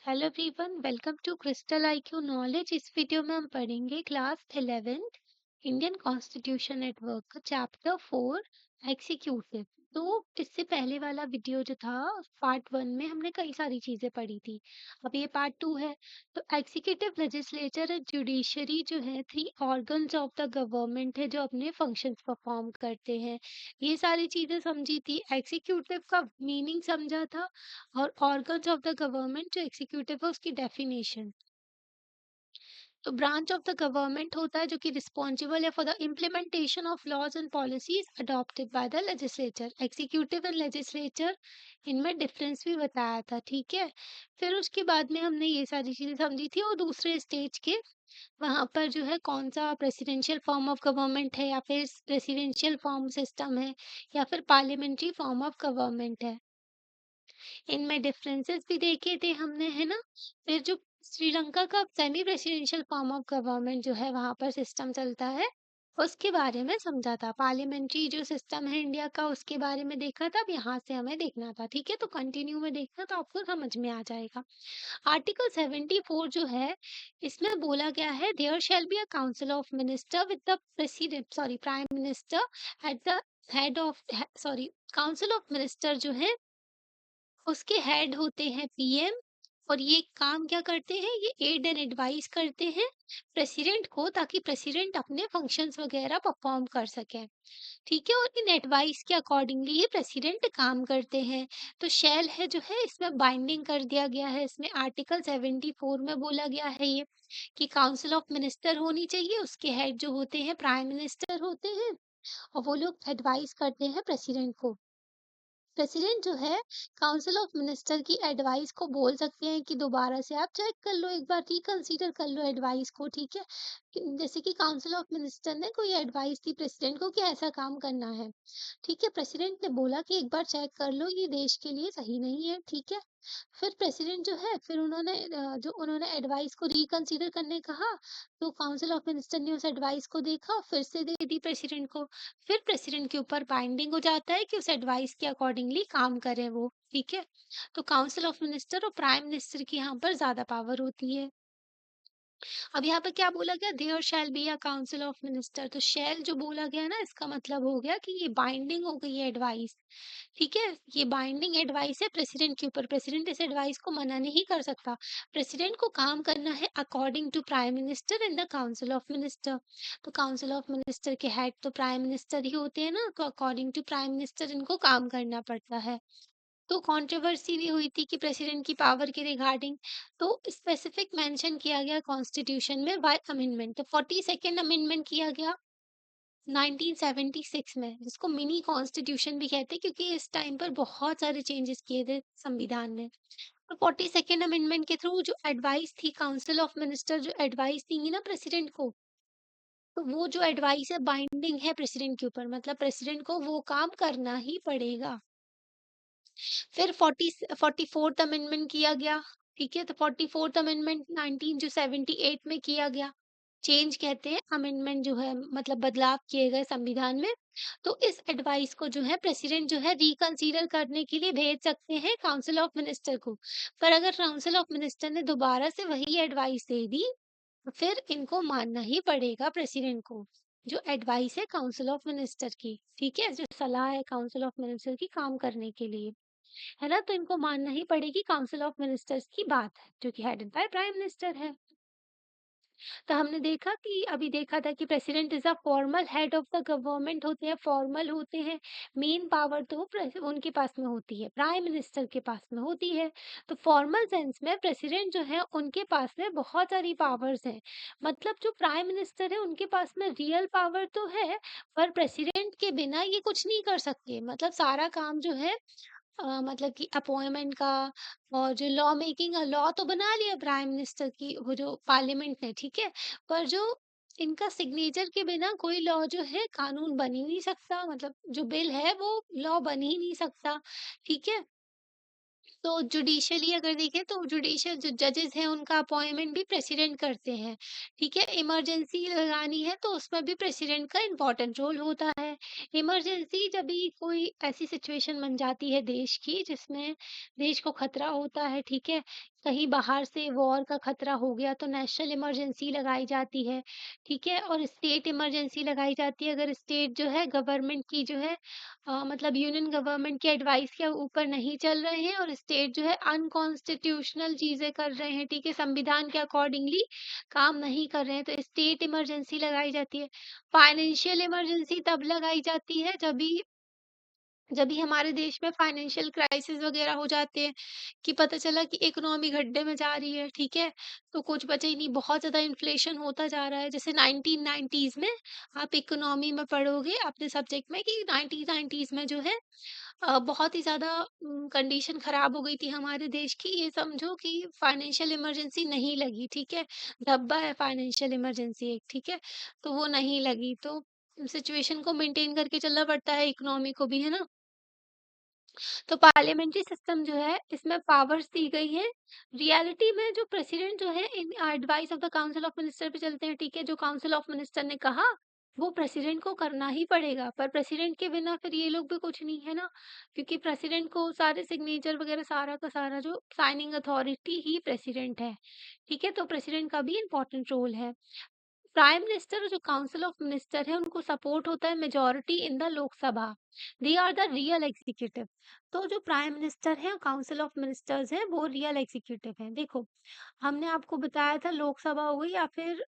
Hello everyone, welcome to crystal IQ knowledge. इस video में हम पढ़ेंगे class 11th Indian constitution network का चैप्टर 4 एग्जीक्यूटिव। तो इससे पहले वाला वीडियो जो था पार्ट 1 में हमने कई सारी चीजें पढ़ी थी। अब ये पार्ट 2 है। तो एग्जीक्यूटिव, लेजिस्लेचर और जुडिशरी जो है 3 ऑर्गन्स ऑफ द गवर्नमेंट है जो अपने फंक्शंस परफॉर्म करते हैं। ये सारी चीजें समझी थी। एग्जीक्यूटिव का मीनिंग समझा था और ऑर्गन्स ऑफ द गवर्नमेंट जो एग्जीक्यूटिव है उसकी डेफिनेशन। तो ब्रांच ऑफ द गवर्नमेंट होता है जो कि रिस्पॉन्सिबल है for the implementation of laws and policies adopted by the legislature. Executive and legislature, इनमें डिफरेंस भी बताया था। ठीक है, फिर उसके बाद में हमने ये सारी चीजें समझी थी। और दूसरे स्टेज के वहां पर जो है कौन सा प्रेसिडेंशियल फॉर्म ऑफ गवर्नमेंट है या फिर रेसिडेंशियल फॉर्म सिस्टम है या फिर पार्लियामेंट्री फॉर्म ऑफ गवर्नमेंट है, इनमें डिफरेंसेस भी देखे थे हमने, है ना। फिर जो श्रीलंका का semi presidential form of government जो है वहां पर सिस्टम चलता है, उसके बारे में समझा था। पार्लियामेंट्री जो सिस्टम है इंडिया का उसके बारे में देखा था। अब यहाँ से हमें देखना था। ठीक है, तो कंटिन्यू में देखना तो आपको समझ में आ जाएगा। आर्टिकल 74 जो है, इसमें बोला गया है there shall be a council of minister with the president prime minister at the head of council of minister जो है उसके हेड होते हैं पीएम। और ये काम क्या करते हैं, ये एड एंड एडवाइस करते हैं प्रेसिडेंट को, ताकि प्रेसिडेंट अपने फंक्शंस वगैरह परफॉर्म कर सके। ठीक है, और इन एडवाइस के अकॉर्डिंगली ये प्रेसिडेंट काम करते हैं। तो शेल है जो है इसमें बाइंडिंग कर दिया गया है। इसमें आर्टिकल 74 में बोला गया है ये कि काउंसिल ऑफ मिनिस्टर होनी चाहिए, उसके हेड जो होते हैं प्राइम मिनिस्टर होते हैं और वो लोग एडवाइस करते हैं प्रेसिडेंट को। प्रेसिडेंट जो है काउंसिल ऑफ मिनिस्टर की एडवाइस को बोल सकते हैं कि दोबारा से आप चेक कर लो, एक बार रिकंसीडर कर लो एडवाइस को। ठीक है, जैसे कि काउंसिल ऑफ मिनिस्टर ने कोई एडवाइस दी प्रेसिडेंट को कि ऐसा काम करना है। ठीक है, प्रेसिडेंट ने बोला कि एक बार चेक कर लो, ये देश के लिए सही नहीं है। ठीक है, फिर प्रेसिडेंट जो है फिर जो उन्होंने एडवाइस को रिकंसीडर करने कहा, तो काउंसिल ऑफ मिनिस्टर ने उस एडवाइस को देखा, फिर से दे दी प्रेसिडेंट को। फिर प्रेसिडेंट के ऊपर बाइंडिंग हो जाता है कि उस एडवाइस के अकॉर्डिंगली काम करें वो। ठीक है, तो काउंसिल ऑफ मिनिस्टर और प्राइम मिनिस्टर की यहाँ पर ज्यादा पावर होती है। अब यहाँ पे क्या बोला गया, there shall be a council of minister. तो शैल जो बोला गया ना, इसका मतलब हो गया कि ये बाइंडिंग हो गई है एडवाइस। ठीक है, ये बाइंडिंग एडवाइस है प्रेसिडेंट के ऊपर। प्रेसिडेंट इस एडवाइस को मना नहीं कर सकता। प्रेसिडेंट को काम करना है according to prime minister in the council of minister. तो काउंसिल ऑफ मिनिस्टर के हेड तो प्राइम मिनिस्टर ही होते हैं ना, तो अकॉर्डिंग टू प्राइम मिनिस्टर इनको काम करना पड़ता है। तो कंट्रोवर्सी भी हुई थी कि प्रेसिडेंट की पावर के रिगार्डिंग। तो स्पेसिफिक मेंशन किया गया कॉन्स्टिट्यूशन में बाय अमेंडमेंट। तो 42nd अमेंडमेंट किया गया 1976 में, जिसको मिनी कॉन्स्टिट्यूशन भी कहते हैं क्योंकि इस टाइम पर बहुत सारे चेंजेस किए थे संविधान में। तो 42nd अमेंडमेंट के थ्रू जो एडवाइस थी, काउंसिल ऑफ मिनिस्टर जो एडवाइस देंगी ना प्रेसिडेंट को, तो वो जो एडवाइस है बाइंडिंग है प्रेसिडेंट के ऊपर, मतलब प्रेसिडेंट को वो काम करना ही पड़ेगा। फिर 44th अमेंडमेंट किया गया। ठीक है, तो 44th अमेंडमेंट 1978 में किया गया। चेंज कहते हैं, अमेंडमेंट जो है मतलब बदलाव किए गए संविधान में। तो इस एडवाइस को जो है प्रेसिडेंट जो है रिकंसीडर करने के लिए भेज सकते हैं काउंसिल ऑफ मिनिस्टर को। पर अगर काउंसिल ऑफ मिनिस्टर ने दोबारा से वही एडवाइस दे दी, तो फिर इनको मानना ही पड़ेगा प्रेसिडेंट को। जो एडवाइस है काउंसिल ऑफ मिनिस्टर की, ठीक है, जो सलाह है काउंसिल ऑफ मिनिस्टर की काम करने के लिए, है ना, तो इनको मानना ही पड़ेगी। काउंसिल ऑफ मिनिस्टर्स की बात है जो कि हेडेड बाय प्राइम मिनिस्टर है। तो हमने देखा कि अभी देखा था कि president is a formal head of the government होते हैं, फॉर्मल होते हैं। मेन पावर तो उनके पास में होती है, प्राइम मिनिस्टर के पास में होती है। तो फॉर्मल सेंस में प्रेसिडेंट जो है उनके पास में बहुत सारी पावर्स हैं। मतलब जो प्राइम मिनिस्टर है उनके पास में रियल पावर तो है, पर प्रेसिडेंट के बिना ये कुछ नहीं कर सकते। मतलब सारा काम जो है मतलब कि अपॉइंटमेंट का और जो लॉ मेकिंग, लॉ तो बना लिया प्राइम मिनिस्टर की वो जो पार्लियामेंट ने। ठीक है, पर जो इनका सिग्नेचर के बिना कोई लॉ जो है कानून बन ही नहीं सकता, मतलब जो बिल है वो लॉ बन ही नहीं सकता। ठीक है, तो जुडिशियली अगर देखें तो जुडिशियल जो जजेस हैं उनका अपॉइंटमेंट भी प्रेसिडेंट करते हैं। ठीक है, इमरजेंसी लगानी है तो उसमें भी प्रेसिडेंट का इम्पोर्टेंट रोल होता है। इमरजेंसी जब भी कोई ऐसी सिचुएशन बन जाती है देश की जिसमें देश को खतरा होता है, ठीक है, कहीं बाहर से वॉर का खतरा हो गया तो नेशनल इमरजेंसी लगाई जाती है, ठीक है? और स्टेट इमरजेंसी लगाई जाती है अगर स्टेट जो है गवर्नमेंट की जो है मतलब यूनियन गवर्नमेंट के एडवाइस के ऊपर नहीं चल रहे हैं और स्टेट जो है अनकॉन्स्टिट्यूशनल चीज़ें कर रहे हैं, ठीक है? संविधान के अकॉर्डिंगली काम नहीं कर रहे हैं, तो स्टेट इमरजेंसी लगाई जाती है। फाइनेंशियल इमरजेंसी तब लगाई जाती है जब भी हमारे देश में फाइनेंशियल क्राइसिस वगैरह हो जाते हैं कि पता चला कि इकोनॉमी गड्ढे में जा रही है, ठीक है? तो कुछ बचा ही नहीं, बहुत ज़्यादा इन्फ्लेशन होता जा रहा है। जैसे 1990s में आप इकोनॉमी में पढ़ोगे अपने सब्जेक्ट में कि 1990s में जो है बहुत ही ज़्यादा कंडीशन खराब हो गई थी हमारे देश की। ये समझो कि फाइनेंशियल इमरजेंसी नहीं लगी, ठीक है? धब्बा है फाइनेंशियल इमरजेंसी एक, ठीक है? तो वो नहीं लगी, तो सिचुएशन को मेंटेन करके चलना पड़ता है, इकोनॉमी को भी, है ना? तो पार्लियामेंट्री सिस्टम जो है इसमें पावर्स दी गई है। रियलिटी में जो प्रेसिडेंट जो है in advice of the council of minister पे चलते हैं, ठीक है? जो काउंसिल ऑफ मिनिस्टर ने कहा वो प्रेसिडेंट को करना ही पड़ेगा, पर प्रेसिडेंट के बिना फिर ये लोग भी कुछ नहीं, है ना? क्योंकि प्रेसिडेंट को सारे सिग्नेचर वगैरह सारा का सारा जो साइनिंग अथॉरिटी ही प्रेसिडेंट है, ठीक है? तो प्रेसिडेंट का भी इम्पोर्टेंट रोल है। प्राइम मिनिस्टर और जो काउंसिल ऑफ मिनिस्टर है उनको सपोर्ट होता है majority in the Loksabha. They are the real executive. तो जो प्राइम मिनिस्टर है और काउंसिल ऑफ मिनिस्टर्स है वो रियल एग्जीक्यूटिव है। देखो, हमने आपको बताया था लोकसभा हो गई या फिर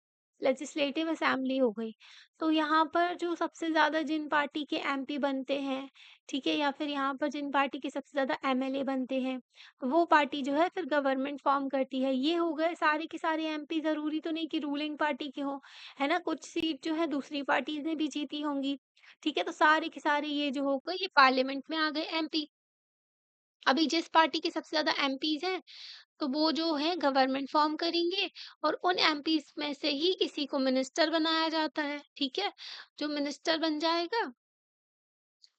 लेजिस्लेटिव असेंबली हो गई। तो यहाँ पर जो सबसे ज़्यादा जिन पार्टी के एमपी बनते हैं, ठीक है? या फिर यहाँ पर जिन पार्टी के सबसे ज़्यादा एमएलए बनते हैं, वो पार्टी जो है फिर गवर्नमेंट फॉर्म करती है। ये हो गए सारे के सारे एमपी, ज़रूरी तो नहीं कि रूलिंग पार्टी के हों, है ना? कुछ सीट जो है दूसरी पार्टीज़ ने भी जीती होंगी, ठीक है? तो सारे के सारे ये जो हो गए ये पार्लियामेंट में आ गए एमपी। अभी जिस पार्टी के सबसे ज़्यादा एमपीज़ हैं तो वो जो है गवर्नमेंट फॉर्म करेंगे और उन एमपीज़ में से ही किसी को मिनिस्टर बनाया जाता है, ठीक है? जो मिनिस्टर बन जाएगा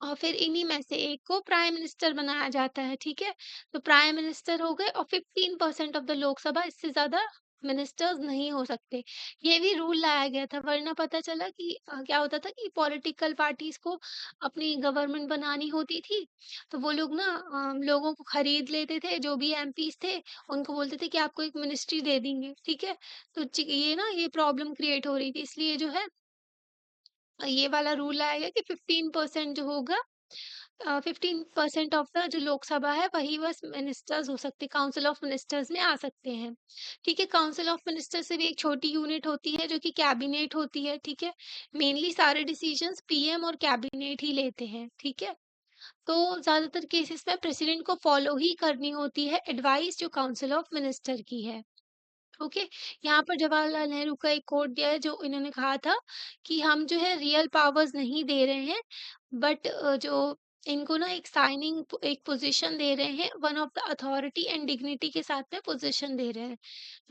और फिर इन्हीं में से एक को प्राइम मिनिस्टर बनाया जाता है, ठीक है? तो प्राइम मिनिस्टर हो गए और 15% ऑफ द लोकसभा, इससे ज़्यादा मिनिस्टर्स नहीं हो सकते। ये भी रूल लाया गया था, वरना पता चला कि क्या होता था कि पॉलिटिकल पार्टीज़ को अपनी गवर्नमेंट बनानी होती थी, तो वो लोग ना लोगों को खरीद लेते थे, जो भी एमपीज़ थे, उनको बोलते थे कि आपको एक मिनिस्ट्री दे देंगे, ठीक है? तो ये ना ये प्रॉब्लम क्रिएट हो रही थी, इसलिए जो है ये वाला रूल लाया गया कि 15% जो होगा 15% ऑफ द जो लोकसभा है वही बस मिनिस्टर्स हो सकते, काउंसिल ऑफ मिनिस्टर्स में आ सकते हैं, ठीक है? काउंसिल ऑफ मिनिस्टर से भी एक छोटी यूनिट होती है जो कि कैबिनेट होती है, ठीक है? मेनली सारे डिसीजंस पीएम और कैबिनेट ही लेते हैं, ठीक है? तो ज्यादातर केसेस में प्रेसिडेंट को फॉलो ही करनी होती है एडवाइस जो काउंसिल ऑफ मिनिस्टर की है। ओके, यहाँ पर जवाहरलाल नेहरू का एक कोट दिया है जो इन्होंने कहा था कि हम जो है रियल पावर्स नहीं दे रहे हैं, बट जो इनको ना एक साइनिंग एक पोजीशन दे रहे हैं, one of the authority and dignity के साथ में पोजीशन दे रहे हैं।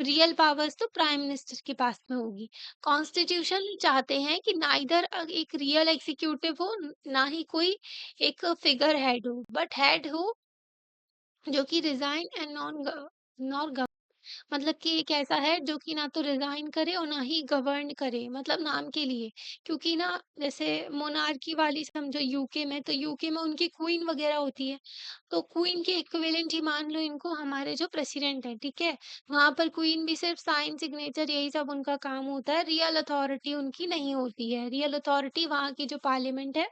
रियल पावर्स तो प्राइम मिनिस्टर के पास में होगी। कॉन्स्टिट्यूशन चाहते हैं कि नाइदर एक रियल एग्जीक्यूटिव हो ना ही कोई एक फिगर हेड हो, बट हेड हो जो कि रिजाइन एंड नॉन मतलब कि एक ऐसा है जो कि ना तो रिज़ाइन करे और ना ही गवर्न करे, मतलब नाम के लिए। क्योंकि ना जैसे मोनार्की वाली समझो यूके में, तो यूके में उनकी क्वीन वगैरह होती है। तो क्वीन के इक्विवेलेंट ही मान लो इनको हमारे जो प्रेसिडेंट हैं, ठीक है? वहाँ पर क्वीन भी सिर्फ साइन, सिग्नेचर यही सब उनका काम होता है, रियल अथॉरिटी उनकी नहीं होती है। रियल अथॉरिटी वहाँ की जो पार्लियामेंट है,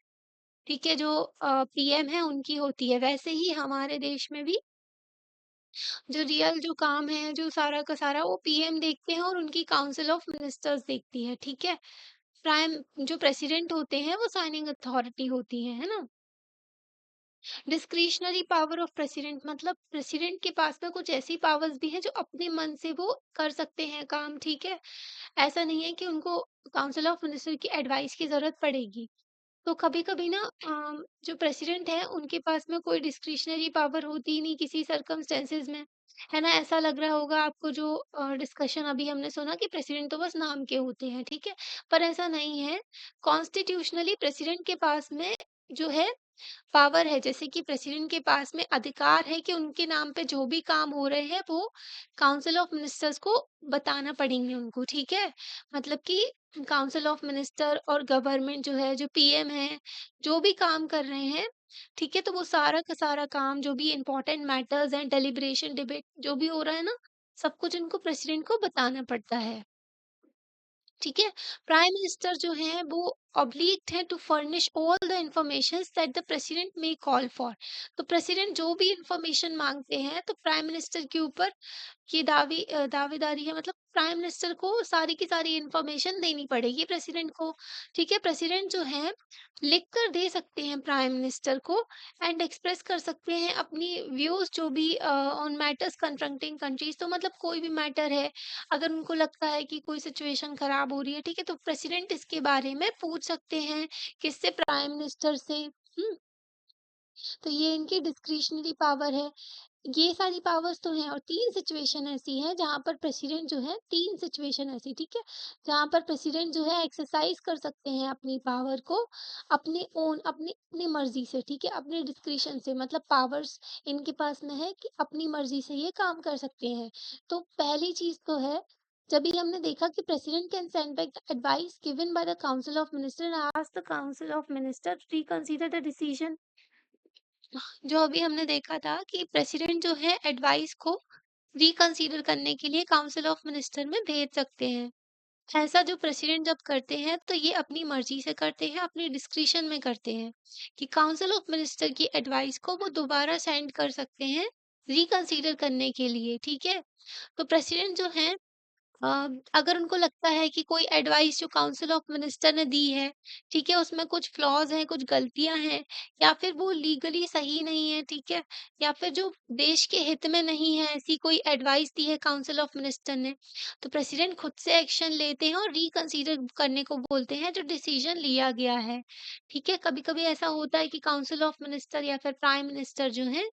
ठीक है? जो पीएम है उनकी होती है। वैसे ही हमारे देश में भी जो रियल जो काम है, जो सारा का सारा वो पीएम देखते हैं और उनकी काउंसिल ऑफ मिनिस्टर्स देखती है, ठीक है? प्राइम जो प्रेसिडेंट होते हैं वो साइनिंग अथॉरिटी होती है ना? डिस्क्रिशनरी पावर ऑफ प्रेसिडेंट मतलब प्रेसिडेंट के पास में कुछ ऐसी पावर्स भी हैं जो अपने मन से वो कर सकते हैं काम, ठीक है? ऐसा नहीं है कि उनको काउंसिल ऑफ मिनिस्टर की एडवाइस की ज़रूरत पड़ेगी। तो कभी-कभी ना जो प्रेसिडेंट है उनके पास में कोई डिस्क्रिशनरी पावर होती ही नहीं किसी सर्कमस्टेंसेस में, है ना? ऐसा लग रहा होगा आपको जो डिस्कशन अभी हमने सुना कि प्रेसिडेंट तो बस नाम के होते हैं, ठीक है? पर ऐसा नहीं है। कॉन्स्टिट्यूशनली प्रेसिडेंट के पास में जो है पावर है, जैसे कि प्रेसिडेंट के पास में अधिकार है कि उनके नाम पे जो भी काम हो रहे हैं वो काउंसिल ऑफ मिनिस्टर्स को बताना पड़ेंगे उनको, ठीक है? मतलब कि काउंसिल ऑफ मिनिस्टर और गवर्नमेंट जो है, जो पीएम है, जो भी काम कर रहे हैं ठीक है? तो वो सारा का सारा काम जो भी इम्पोर्टेंट मैटर्स हैं, डेलिब्रेशन, डिबेट जो भी हो रहा है ना, सब कुछ इनको प्रेसिडेंट को बताना पड़ता है। ठीक है? प्राइम मिनिस्टर जो हैं वो ऑब्लिगed हैं to furnish all the informations that the president may call for. तो प्रेसिडेंट जो भी इन्फॉर्मेशन माँगते हैं तो प्राइम मिनिस्टर के ऊपर ये दावेदारी है, मतलब प्राइम मिनिस्टर को सारी की सारी इन्फॉर्मेशन देनी पड़ेगी प्रेसिडेंट को। ठीक है? प्रेसिडेंट जो है लिख कर दे सकते हैं प्राइम मिनिस्टर को एंड एक्सप्रेस कर सकते हैं अपनी व्यूज़ जो भी ऑन मैटर्स कन्फ्रंटिंग कंट्रीज़। तो मतलब कोई भी मैटर है, अगर उनको लगता है कि कोई सिचुएशन खराब हो रही है, ठीक है? तो प्रेसिडेंट इसके बारे में पूछ सकते हैं, किससे? प्राइम मिनिस्टर से। तो ये इनकी डिस्क्रिशनरी पावर है। ये सारी पावर्स तो हैं और 3 सिचुएशन ऐसी हैं जहाँ पर प्रेसिडेंट जो है 3 सिचुएशन ऐसी, ठीक है? जहाँ पर प्रेसिडेंट जो है एक्सरसाइज़ कर सकते हैं अपनी पावर को अपने ओन अपनी अपनी मर्ज़ी से, ठीक है? अपने डिस्क्रिशन से, मतलब पावर्स इनके पास में है कि अपनी मर्ज़ी से ये काम कर सकते हैं। तो पहली चीज़ तो है, जब भी हमने देखा कि president can send back the advice given by the council of minister and ask the council of minister to reconsider the decision. जो अभी हमने देखा था कि प्रेसिडेंट जो है एडवाइस को रिकंसीडर करने के लिए काउंसिल ऑफ मिनिस्टर में भेज सकते हैं। ऐसा जो प्रेसिडेंट जब करते हैं तो ये अपनी मर्जी से करते हैं, अपनी डिस्क्रिशन में करते हैं कि काउंसिल ऑफ मिनिस्टर की एडवाइस को वो दोबारा सेंड कर सकते हैं रिकंसीडर करने के लिए, ठीक है? तो प्रेसिडेंट जो है अ, अगर उनको लगता है कि कोई एडवाइस जो काउंसिल ऑफ मिनिस्टर ने दी है, ठीक है, उसमें कुछ फ्लॉज़ हैं, कुछ गलतियाँ हैं या फिर वो लीगली सही नहीं है, ठीक है? या फिर जो देश के हित में नहीं है, ऐसी कोई एडवाइस दी है काउंसिल ऑफ मिनिस्टर ने, तो प्रेसिडेंट खुद से एक्शन लेते हैं और रिकंसीडर करने को बोलते हैं जो डिसीजन लिया गया है, ठीक है? कभी-कभी ऐसा होता है कि काउंसिल ऑफ मिनिस्टर या फिर प्राइम मिनिस्टर जो हैं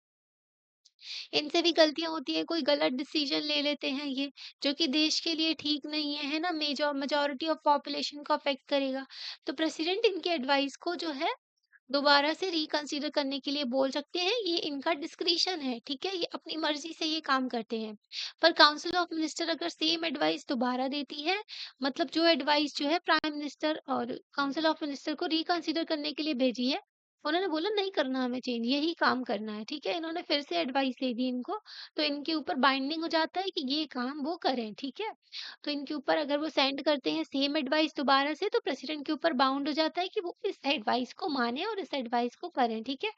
इनसे भी गलतियाँ होती हैं, कोई गलत डिसीज़न ले लेते हैं ये, जो कि देश के लिए ठीक नहीं है ना? मेजॉरिटी ऑफ पॉपुलेशन को अफ़ेक्ट करेगा। तो प्रेसिडेंट इनकी एडवाइस को जो है दोबारा से रिकंसीडर करने के लिए बोल सकते हैं, ये इनका डिस्क्रिशन है, ठीक है? ये अपनी मर्ज़ी से ये काम करते हैं। पर काउंसिल ऑफ मिनिस्टर अगर सेम एडवाइस दोबारा देती है, मतलब जो एडवाइस जो है प्राइम मिनिस्टर और काउंसिल ऑफ मिनिस्टर को रिकंसीडर करने के लिए भेजी है, उन्होंने बोला नहीं करना हमें चेंज, यही काम करना है, ठीक है? इन्होंने फिर से एडवाइस दे दी इनको, तो इनके ऊपर बाइंडिंग हो जाता है कि ये काम वो करें, ठीक है? तो इनके ऊपर अगर वो सेंड करते हैं सेम एडवाइस दोबारा से तो प्रेसिडेंट के ऊपर बाउंड हो जाता है कि वो इस एडवाइस को माने और इस एडवाइस को करें, ठीक है?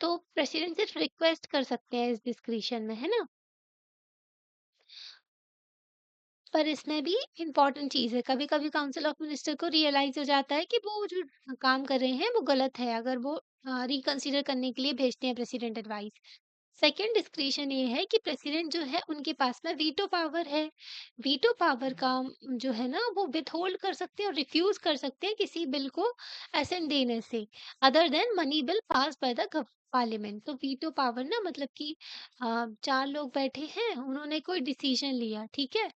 तो प्रेसिडेंट सिर्फ रिक्वेस्ट कर सकते हैं इस डिस्क्रिशन में, है ना? पर इसमें भी इम्पोर्टेंट चीज़ है, कभी-कभी काउंसिल ऑफ मिनिस्टर को रियलाइज़ हो जाता है कि वो जो काम कर रहे हैं वो गलत है, अगर वो रिकंसीडर करने के लिए भेजते हैं प्रेसिडेंट एडवाइस। सेकंड डिस्क्रिशन ये है कि प्रेसिडेंट जो है उनके पास में वीटो पावर है। वीटो पावर का जो है ना वो विथहोल्ड कर सकते हैं और रिफ्यूज़ कर सकते हैं किसी बिल को असेंट देने से, other than money bill passed by the parliament. तो वीटो पावर ना मतलब कि 4 लोग बैठे हैं, उन्होंने कोई डिसीजन लिया, ठीक है?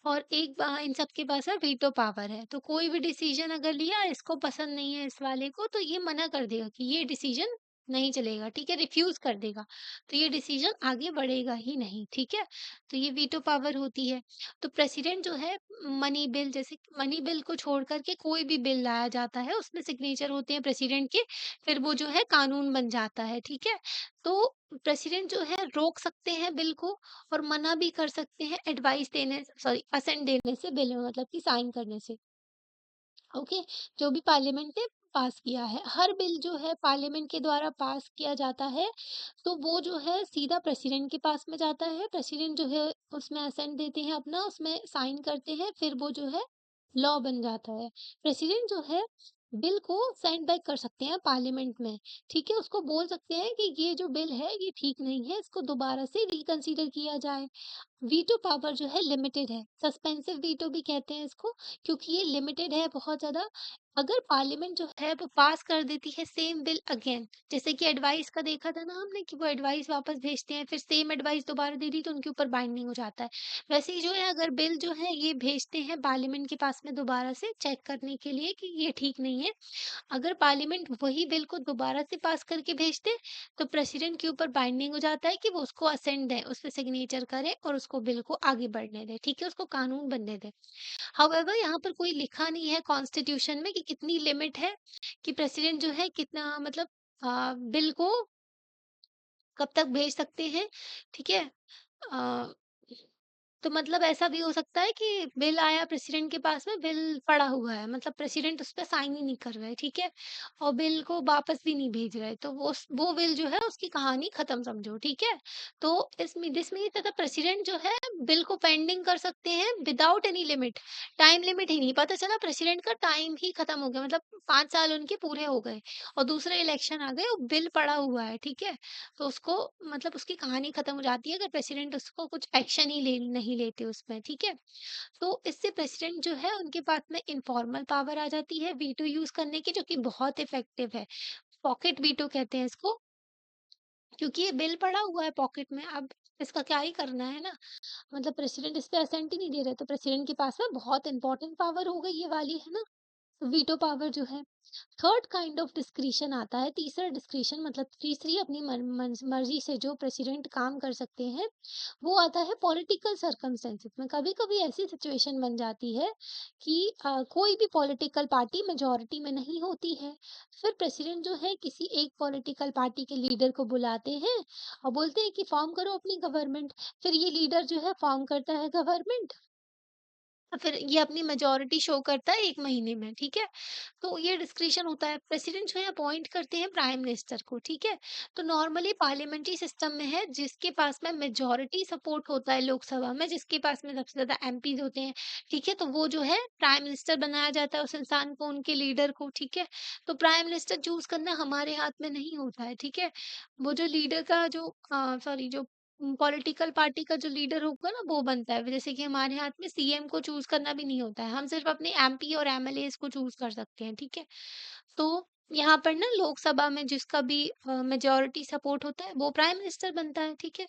और एक इन सबके पास है वीटो पावर है, तो कोई भी डिसीजन अगर लिया इसको पसंद नहीं है इस वाले को तो ये मना कर देगा कि ये डिसीजन नहीं चलेगा, ठीक है? रिफ्यूज कर देगा। तो ये डिसीजन आगे बढ़ेगा ही नहीं, ठीक है? तो ये वीटो पावर होती है। तो प्रेसिडेंट जो है मनी बिल, जैसे मनी बिल को छोड़ कर के कोई भी बिल लाया जाता है उसमें सिग्नेचर होते हैं प्रेसिडेंट के, फिर वो जो है कानून बन जाता है, ठीक है? तो प्रेसिडेंट जो है रोक सकते हैं बिल को और मना भी कर सकते हैं एडवाइस देने, सॉरी, असेंट देने से बिल में, मतलब कि साइन करने से। ओके, जो भी पार्लियामेंट ने पास किया है, हर बिल जो है पार्लियामेंट के द्वारा पास किया जाता है तो वो जो है सीधा प्रेसिडेंट के पास में जाता है। प्रेसिडेंट जो है उसमें असेंट देते हैं अपना, उसमें साइन करते हैं, फिर वो जो है लॉ बन जाता है। प्रेसिडेंट जो है बिल को सेंड बैक कर सकते हैं पार्लियामेंट में, ठीक है? उसको बोल सकते हैं कि ये जो बिल है ये ठीक नहीं है, इसको दोबारा से रिकंसीडर किया जाए। वीटो पावर जो है लिमिटेड है, सस्पेंसिव वीटो भी कहते हैं इसको, क्योंकि ये लिमिटेड है बहुत ज़्यादा। अगर पार्लियामेंट जो है वो पास कर देती है सेम बिल अगेन, जैसे कि एडवाइस का देखा था ना हमने कि वो एडवाइस वापस भेजते हैं, फिर सेम एडवाइस दोबारा दे दी तो उनके ऊपर बाइंडिंग हो जाता है। वैसे ही जो है अगर बिल जो है ये भेजते हैं पार्लियामेंट के पास में दोबारा से चेक करने के लिए कि ये ठीक नहीं है, अगर पार्लियामेंट वही बिल को दोबारा से पास करके भेज दे, तो प्रेसिडेंट के ऊपर बाइंडिंग हो जाता है कि वो उसको असेंट दें, उस पे सिग्नेचर करें और उसको बिल को आगे बढ़ने दें, ठीक है? उसको कानून बनने दें। हाउएवर यहाँ पर कोई लिखा नहीं है कॉन्स्टिट्यूशन में कि कितनी लिमिट है कि प्रेसिडेंट जो है कितना, मतलब बिल को कब तक भेज सकते हैं, ठीक है? अ, तो मतलब ऐसा भी हो सकता है कि बिल आया प्रेसिडेंट के पास में, बिल पड़ा हुआ है, मतलब प्रेसिडेंट उस पे साइन ही नहीं कर रहे, ठीक है? और बिल को वापस भी नहीं भेज रहे, तो वो बिल जो है उसकी कहानी खत्म समझो, ठीक है? तो इसमें this means that the president जो है बिल को पेंडिंग कर सकते हैं without any limit. Time limit ही नहीं, पता चला प्रेसिडेंट का टाइम ही खत्म हो गया, मतलब 5 साल उनके पूरे हो गए और दूसरे इलेक्शन आ गए और बिल पड़ा हुआ है, ठीक है? तो उसको मतलब उसकी कहानी खत्म हो जाती है अगर प्रेसिडेंट उसको कुछ एक्शन ही ले नहीं लेते उसमें, ठीक है? तो इससे प्रेसिडेंट जो है उनके पास में इनफॉर्मल पावर आ जाती है वीटो यूज करने की, जो कि बहुत इफेक्टिव है। पॉकेट वीटो कहते हैं इसको, क्योंकि ये बिल पड़ा हुआ है पॉकेट में, अब इसका क्या ही करना है ना, मतलब प्रेसिडेंट इस पे असेंट ही नहीं दे रहे, तो प्रेसिडेंट के पास में बहुत इंपॉर्टेंट पावर हो गई ये वाली, है ना? वीटो पावर जो है। थर्ड काइंड ऑफ डिस्क्रिशन आता है, तीसरा डिस्क्रिशन मतलब तीसरी अपनी मर्जी से जो प्रेसिडेंट काम कर सकते हैं, वो आता है पॉलिटिकल सर्कमस्टेंसेस में। कभी कभी ऐसी सिचुएशन बन जाती है कि कोई भी पॉलिटिकल पार्टी मेजोरिटी में नहीं होती है, फिर प्रेसिडेंट जो है किसी एक पॉलिटिकल पार्टी के लीडर को बुलाते हैं और बोलते हैं कि फॉर्म करो अपनी गवर्नमेंट। फिर ये लीडर जो है फॉर्म करता है गवर्नमेंट, फिर ये अपनी मेजोरिटी शो करता है 1 महीने में, ठीक है? तो ये डिस्क्रिशन होता है। प्रेसिडेंट जो है अपॉइंट करते हैं प्राइम मिनिस्टर को, ठीक है? तो नॉर्मली पार्लियामेंट्री सिस्टम में है जिसके पास में मेजोरिटी सपोर्ट होता है लोकसभा में, जिसके पास में सबसे ज़्यादा एमपीज़ होते हैं, ठीक है? तो वो जो है प्राइम मिनिस्टर बनाया जाता है उस इंसान को, उनके लीडर को, ठीक है? तो प्राइम मिनिस्टर चूज़ करना हमारे हाथ में नहीं होता है, ठीक है? वो जो लीडर का जो सॉरी जो पॉलिटिकल पार्टी का जो लीडर होगा ना वो बनता है। जैसे कि हमारे हाथ में सीएम को चूज़ करना भी नहीं होता है। हम सिर्फ़ अपने एमपी और एमएलएज़ को चूज़ कर सकते हैं, ठीक है? तो यहाँ पर ना लोकसभा में जिसका भी मेजॉरिटी सपोर्ट होता है वो प्राइम मिनिस्टर बनता है, ठीक है?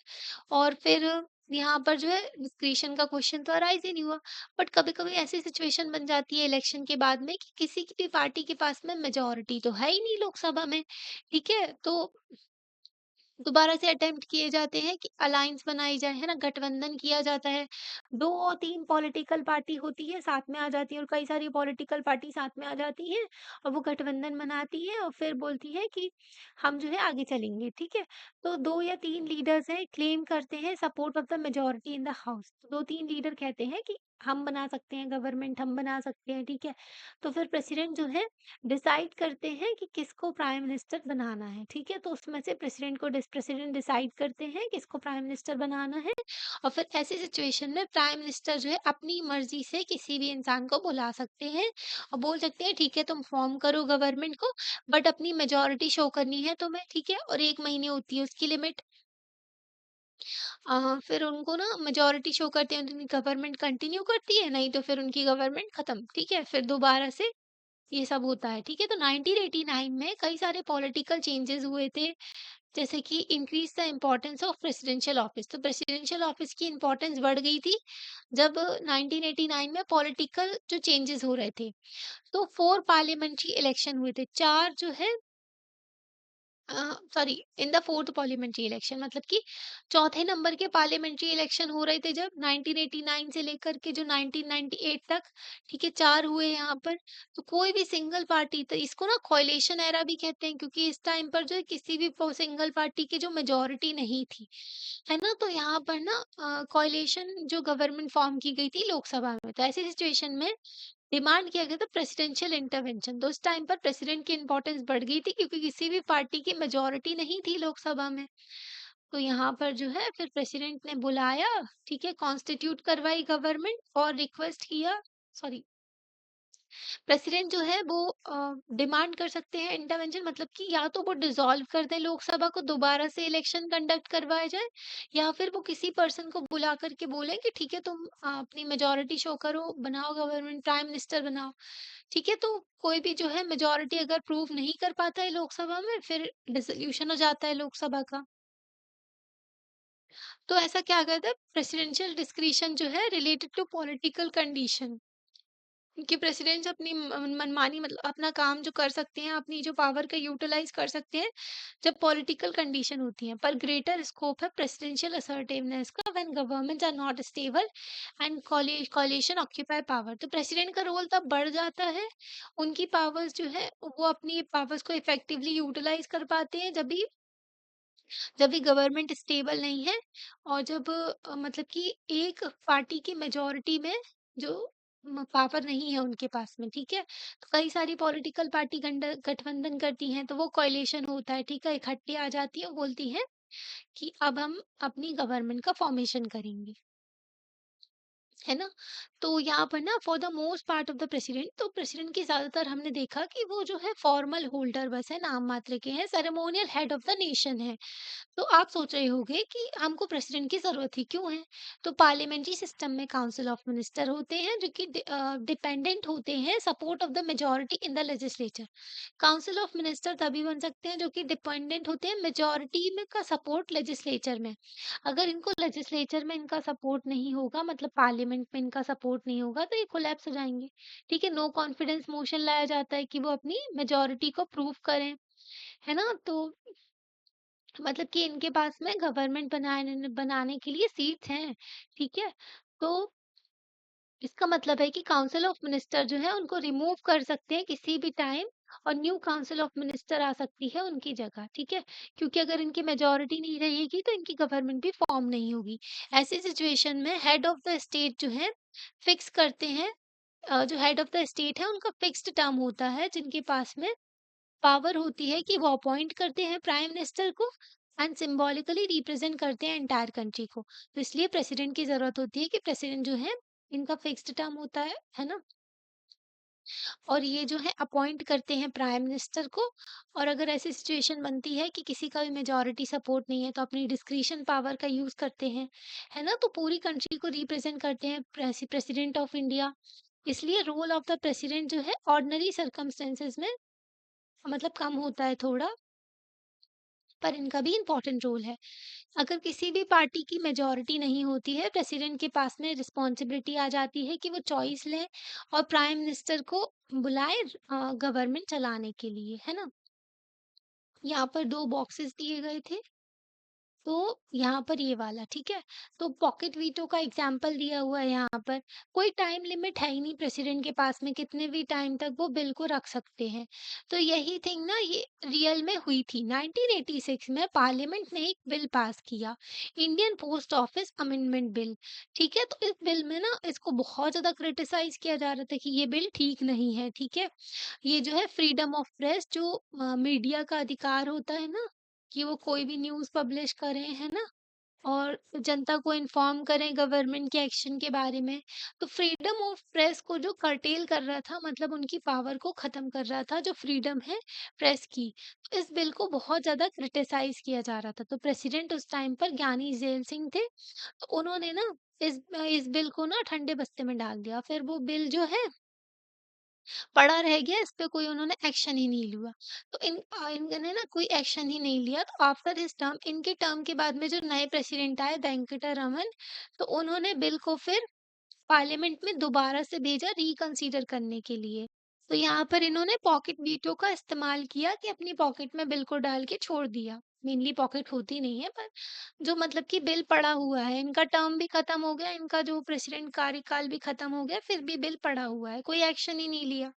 और फिर यहाँ पर जो है डिस्क्रिशन का क्वेश्चन तो अराइज़ ही नहीं हुआ। बट कभी-कभी ऐसी सिचुएशन बन जाती है इलेक्शन के बाद में कि किसी की भी पार्टी के पास में मेजॉरिटी तो है ही नहीं लोकसभा में, ठीक है? तो दोबारा से अटेम्प्ट किए जाते हैं कि अलायंस बनाई जाए, है ना? गठबंधन किया जाता है। 2 और 3 पॉलिटिकल पार्टी होती है, साथ में आ जाती है और कई सारी पॉलिटिकल पार्टी साथ में आ जाती हैं और वो गठबंधन बनाती है और फिर बोलती है कि हम जो है आगे चलेंगे, ठीक है? तो 2 या 3 लीडर्स हैं, क्लेम करते हैं support of the majority in the house. 2-3 leader कहते हैं कि हम बना सकते हैं गवर्नमेंट, हम बना सकते हैं, ठीक है? तो फिर प्रेसिडेंट जो है डिसाइड करते हैं कि किसको प्राइम मिनिस्टर बनाना है, ठीक है? तो उसमें से प्रेसिडेंट डिसाइड करते हैं किसको प्राइम मिनिस्टर बनाना है और फिर ऐसी सिचुएशन में प्राइम मिनिस्टर जो है अपनी मर्जी से किसी भी इंसान को बुला सकते हैं और बोल सकते हैं ठीक है तुम फॉर्म करो गवर्नमेंट को, बट अपनी मेजोरिटी शो करनी है तुम्हें, ठीक है? और 1 महीने होती है उसकी लिमिट। फिर उनको ना मेजोरिटी शो करते हैं तो उनकी गवर्नमेंट कंटिन्यू करती है, नहीं तो फिर उनकी गवर्नमेंट खत्म, ठीक है? फिर दोबारा से ये सब होता है, ठीक है? तो 1989 में कई सारे पॉलिटिकल चेंजेस हुए थे, जैसे कि increase the importance of presidential office. तो प्रेसिडेंशियल ऑफिस की इम्पोर्टेंस बढ़ गई थी, जब 1989 में पॉलिटिकल जो चेंजेस हो रहे थे। तो 4 पार्लियामेंट्री इलेक्शन हुए थे, 4 जो है sorry in the fourth parliamentary election, मतलब कि चौथे नंबर के पार्लियामेंट्री इलेक्शन हो रहे थे जब 1989 से लेकर के जो 1998 तक, ठीक है? 4 हुए यहाँ पर। तो कोई भी सिंगल पार्टी, तो इसको ना कोएलिशन एरा भी कहते हैं क्योंकि इस टाइम पर जो है किसी भी सिंगल पार्टी की जो मेजोरिटी नहीं थी, है ना? तो यहाँ पर ना कोएलिशन जो गवर्नमेंट फॉर्म की गई थी लोकसभा में, तो ऐसी सिचुएशन में डिमांड किया गया था प्रेसिडेंशियल इंटरवेंशन। तो उस टाइम पर प्रेसिडेंट की इंपॉर्टेंस बढ़ गई थी क्योंकि किसी भी पार्टी की मेजोरिटी नहीं थी लोकसभा में। तो यहाँ पर जो है फिर प्रेसिडेंट ने बुलाया, ठीक है? कॉन्स्टिट्यूट करवाई गवर्नमेंट और रिक्वेस्ट किया, सॉरी, प्रेसिडेंट जो है वो डिमांड कर सकते हैं इंटरवेंशन, मतलब कि या तो वो डिसॉल्व कर दें लोकसभा को, दोबारा से इलेक्शन कंडक्ट करवाया जाए, या फिर वो किसी पर्सन को बुला करके बोले कि ठीक है तुम अपनी मेजोरिटी शो करो, बनाओ गवर्नमेंट, प्राइम मिनिस्टर बनाओ, ठीक है? तो कोई भी जो है मेजोरिटी अगर प्रूव नहीं कर पाता है लोकसभा में, फिर डिसोल्यूशन हो जाता है लोकसभा का। तो ऐसा क्या कहते हैं प्रेसिडेंशियल डिस्क्रिशन जो है रिलेटेड टू पॉलिटिकल कंडीशन। कि प्रेसिडेंट्स अपनी मनमानी मतलब अपना काम जो कर सकते हैं, अपनी जो पावर का यूटिलाइज कर सकते हैं जब पॉलिटिकल कंडीशन होती है, पर ग्रेटर स्कोप है प्रेसिडेंशियल असर्टिवनेस का when governments are not stable and coalition occupy power. तो प्रेसिडेंट का रोल तब बढ़ जाता है, उनकी पावर्स जो है वो अपनी पावर्स को इफेक्टिवली यूटिलाइज कर पाते हैं जब भी गवर्नमेंट स्टेबल नहीं है, और जब मतलब कि एक पार्टी की मेजोरिटी में जो पावर नहीं है उनके पास में, ठीक है। तो कई सारी पॉलिटिकल पार्टी गठबंधन करती हैं, तो वो कोalition होता है, ठीक है, इकट्ठी आ जाती है, बोलती है कि अब हम अपनी गवर्नमेंट का फॉर्मेशन करेंगे, है ना? तो यहाँ पर ना for the most part of the president, तो प्रेसिडेंट की ज़्यादातर हमने देखा कि वो जो है फॉर्मल होल्डर बस है, नाम मात्र के हैं, ceremonial head of the nation है। तो आप सोच रहे होंगे कि हमको प्रेसिडेंट की ज़रूरत ही क्यों है? तो पार्लियामेंट्री सिस्टम में काउंसिल ऑफ मिनिस्टर होते हैं जो कि डिपेंडेंट होते हैं support of the majority in the legislature. Council of minister तभी बन सकते हैं जो कि डिपेंडेंट होते हैं मेजॉरिटी में का सपोर्ट लेजिस्लेचर में। अगर इनको लेजिस्लेचर में इनका सपोर्ट नहीं होगा, मतलब पार्लियामेंट में इनका सपोर्ट नहीं होगा, तो ये कोलैप्स हो जाएंगे। ठीक है, नो कॉन्फिडेंस मोशन लाया जाता है कि वो अपनी मेजॉरिटी को प्रूव करें, है ना? तो मतलब कि इनके पास में गवर्नमेंट बनाने बनाने के लिए सीट्स हैं, ठीक है? तो इसका मतलब है कि काउंसिल ऑफ मिनिस्टर जो है उनको रिमूव कर सकते हैं किसी भी टाइम, और न्यू काउंसिल ऑफ मिनिस्टर आ सकती है उनकी जगह, ठीक है? क्योंकि अगर इनकी मेजॉरिटी नहीं रहेगी तो इनकी गवर्नमेंट भी फॉर्म नहीं होगी। ऐसी सिचुएशन में हेड ऑफ द स्टेट जो है फिक्स करते हैं, जो हेड ऑफ द स्टेट है उनका फिक्स्ड टर्म होता है, जिनके पास में पावर होती है कि वो अपॉइंट करते हैं प्राइम मिनिस्टर को एंड सिंबॉलिकली रिप्रेजेंट करते हैं एंटायर कंट्री को। तो इसलिए प्रेसिडेंट की जरूरत होती है कि प्रेसिडेंट जो है इनका फिक्स्ड टर्म होता है ना? और ये जो है अपॉइंट करते हैं प्राइम मिनिस्टर को। और अगर ऐसी सिचुएशन बनती है कि किसी का भी मेजॉरिटी सपोर्ट नहीं है, तो अपनी डिस्क्रिशन पावर का यूज करते हैं, है ना? तो पूरी कंट्री को रिप्रेजेंट करते हैं प्रेसिडेंट ऑफ इंडिया। इसलिए रोल ऑफ द प्रेसिडेंट जो है ऑर्डिनरी सर्कमस्टेंसेस में मतलब कम होता है थोड़ा, पर इनका भी इम्पोर्टेंट रोल है। अगर किसी भी पार्टी की मेजॉरिटी नहीं होती है, प्रेसिडेंट के पास में रिस्पॉन्सिबिलिटी आ जाती है कि वो चॉइस लें और प्राइम मिनिस्टर को बुलाए गवर्नमेंट चलाने के लिए, है ना? यहाँ पर 2 बॉक्सेस दिए गए थे। तो यहाँ पर ये वाला, ठीक है? तो पॉकेट वीटो का एग्जाम्पल दिया हुआ है यहाँ पर। कोई टाइम लिमिट है ही नहीं प्रेसिडेंट के पास में, कितने भी टाइम तक वो बिल को रख सकते हैं। तो यही थिंग ना ये रियल में हुई थी। 1986 में पार्लियामेंट ने एक बिल पास किया, Indian post office amendment bill, ठीक है? तो इस बिल में ना इसको बहुत ज़्यादा क्रिटिसाइज़ किया जा रहा था कि ये बिल ठीक नहीं है, ठीक है? ये जो है फ्रीडम ऑफ प्रेस, जो मीडिया का अधिकार होता है ना, कि वो कोई भी न्यूज़ पब्लिश करें, है ना? और जनता को इन्फॉर्म करें गवर्नमेंट के एक्शन के बारे में। तो फ्रीडम ऑफ प्रेस को जो कर्टेल कर रहा था, मतलब उनकी पावर को ख़त्म कर रहा था, जो फ्रीडम है प्रेस की। तो इस बिल को बहुत ज़्यादा क्रिटिसाइज़ किया जा रहा था। तो प्रेसिडेंट उस टाइम पर ज्ञानी ज़ैल सिंह थे। तो उन्होंने ना इस बिल को ना ठंडे बस्ते में डाल दिया। फिर वो बिल जो है पड़ा रह गया, इस पे कोई उन्होंने एक्शन ही नहीं लिया। तो इन्होंने ना कोई एक्शन ही नहीं लिया। तो आफ्टर हिज टर्म, इनके टर्म के बाद में जो नए प्रेसिडेंट आए वेंकटा रमन, तो उन्होंने बिल को फिर पार्लियामेंट में दोबारा से भेजा रिकंसीडर करने के लिए। तो यहाँ पर इन्होंने पॉकेट वीटो का इस्तेमाल किया कि अपनी पॉकेट में बिल को डाल के छोड़ दिया। मेनली पॉकेट होती नहीं है, पर जो मतलब कि बिल पड़ा हुआ है, इनका टर्म भी खत्म हो गया, इनका जो प्रेसिडेंट कार्यकाल भी खत्म हो गया, फिर भी बिल पड़ा हुआ है, कोई एक्शन ही नहीं लिया।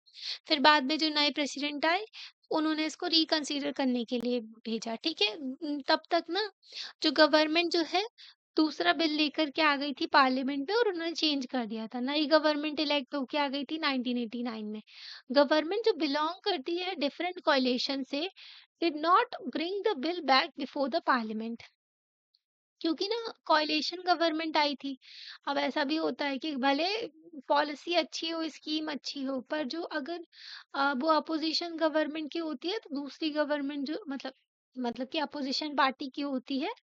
फिर बाद में जो नए प्रेसिडेंट आए, उन्होंने इसको रिकंसीडर करने के लिए भेजा, ठीक है? तब तक ना जो गवर्नमेंट जो है दूसरा बिल लेकर के आ गई थी पार्लियामेंट में, और उन्होंने चेंज कर दिया था। नई गवर्नमेंट इलेक्ट होके आ गई थी 1989 में। गवर्नमेंट जो बिलॉन्ग करती है डिफरेंट कोalition से did not bring the bill back before the parliament, क्योंकि ना कोalition गवर्नमेंट आई थी। अब ऐसा भी होता है कि भले पॉलिसी अच्छी हो, स्कीम अच्छी हो, पर जो अगर वो अपोजिशन गवर्नमेंट की होती है, तो दूसरी गवर्नमेंट जो मतलब कि अपोजिशन पार्टी की होती है,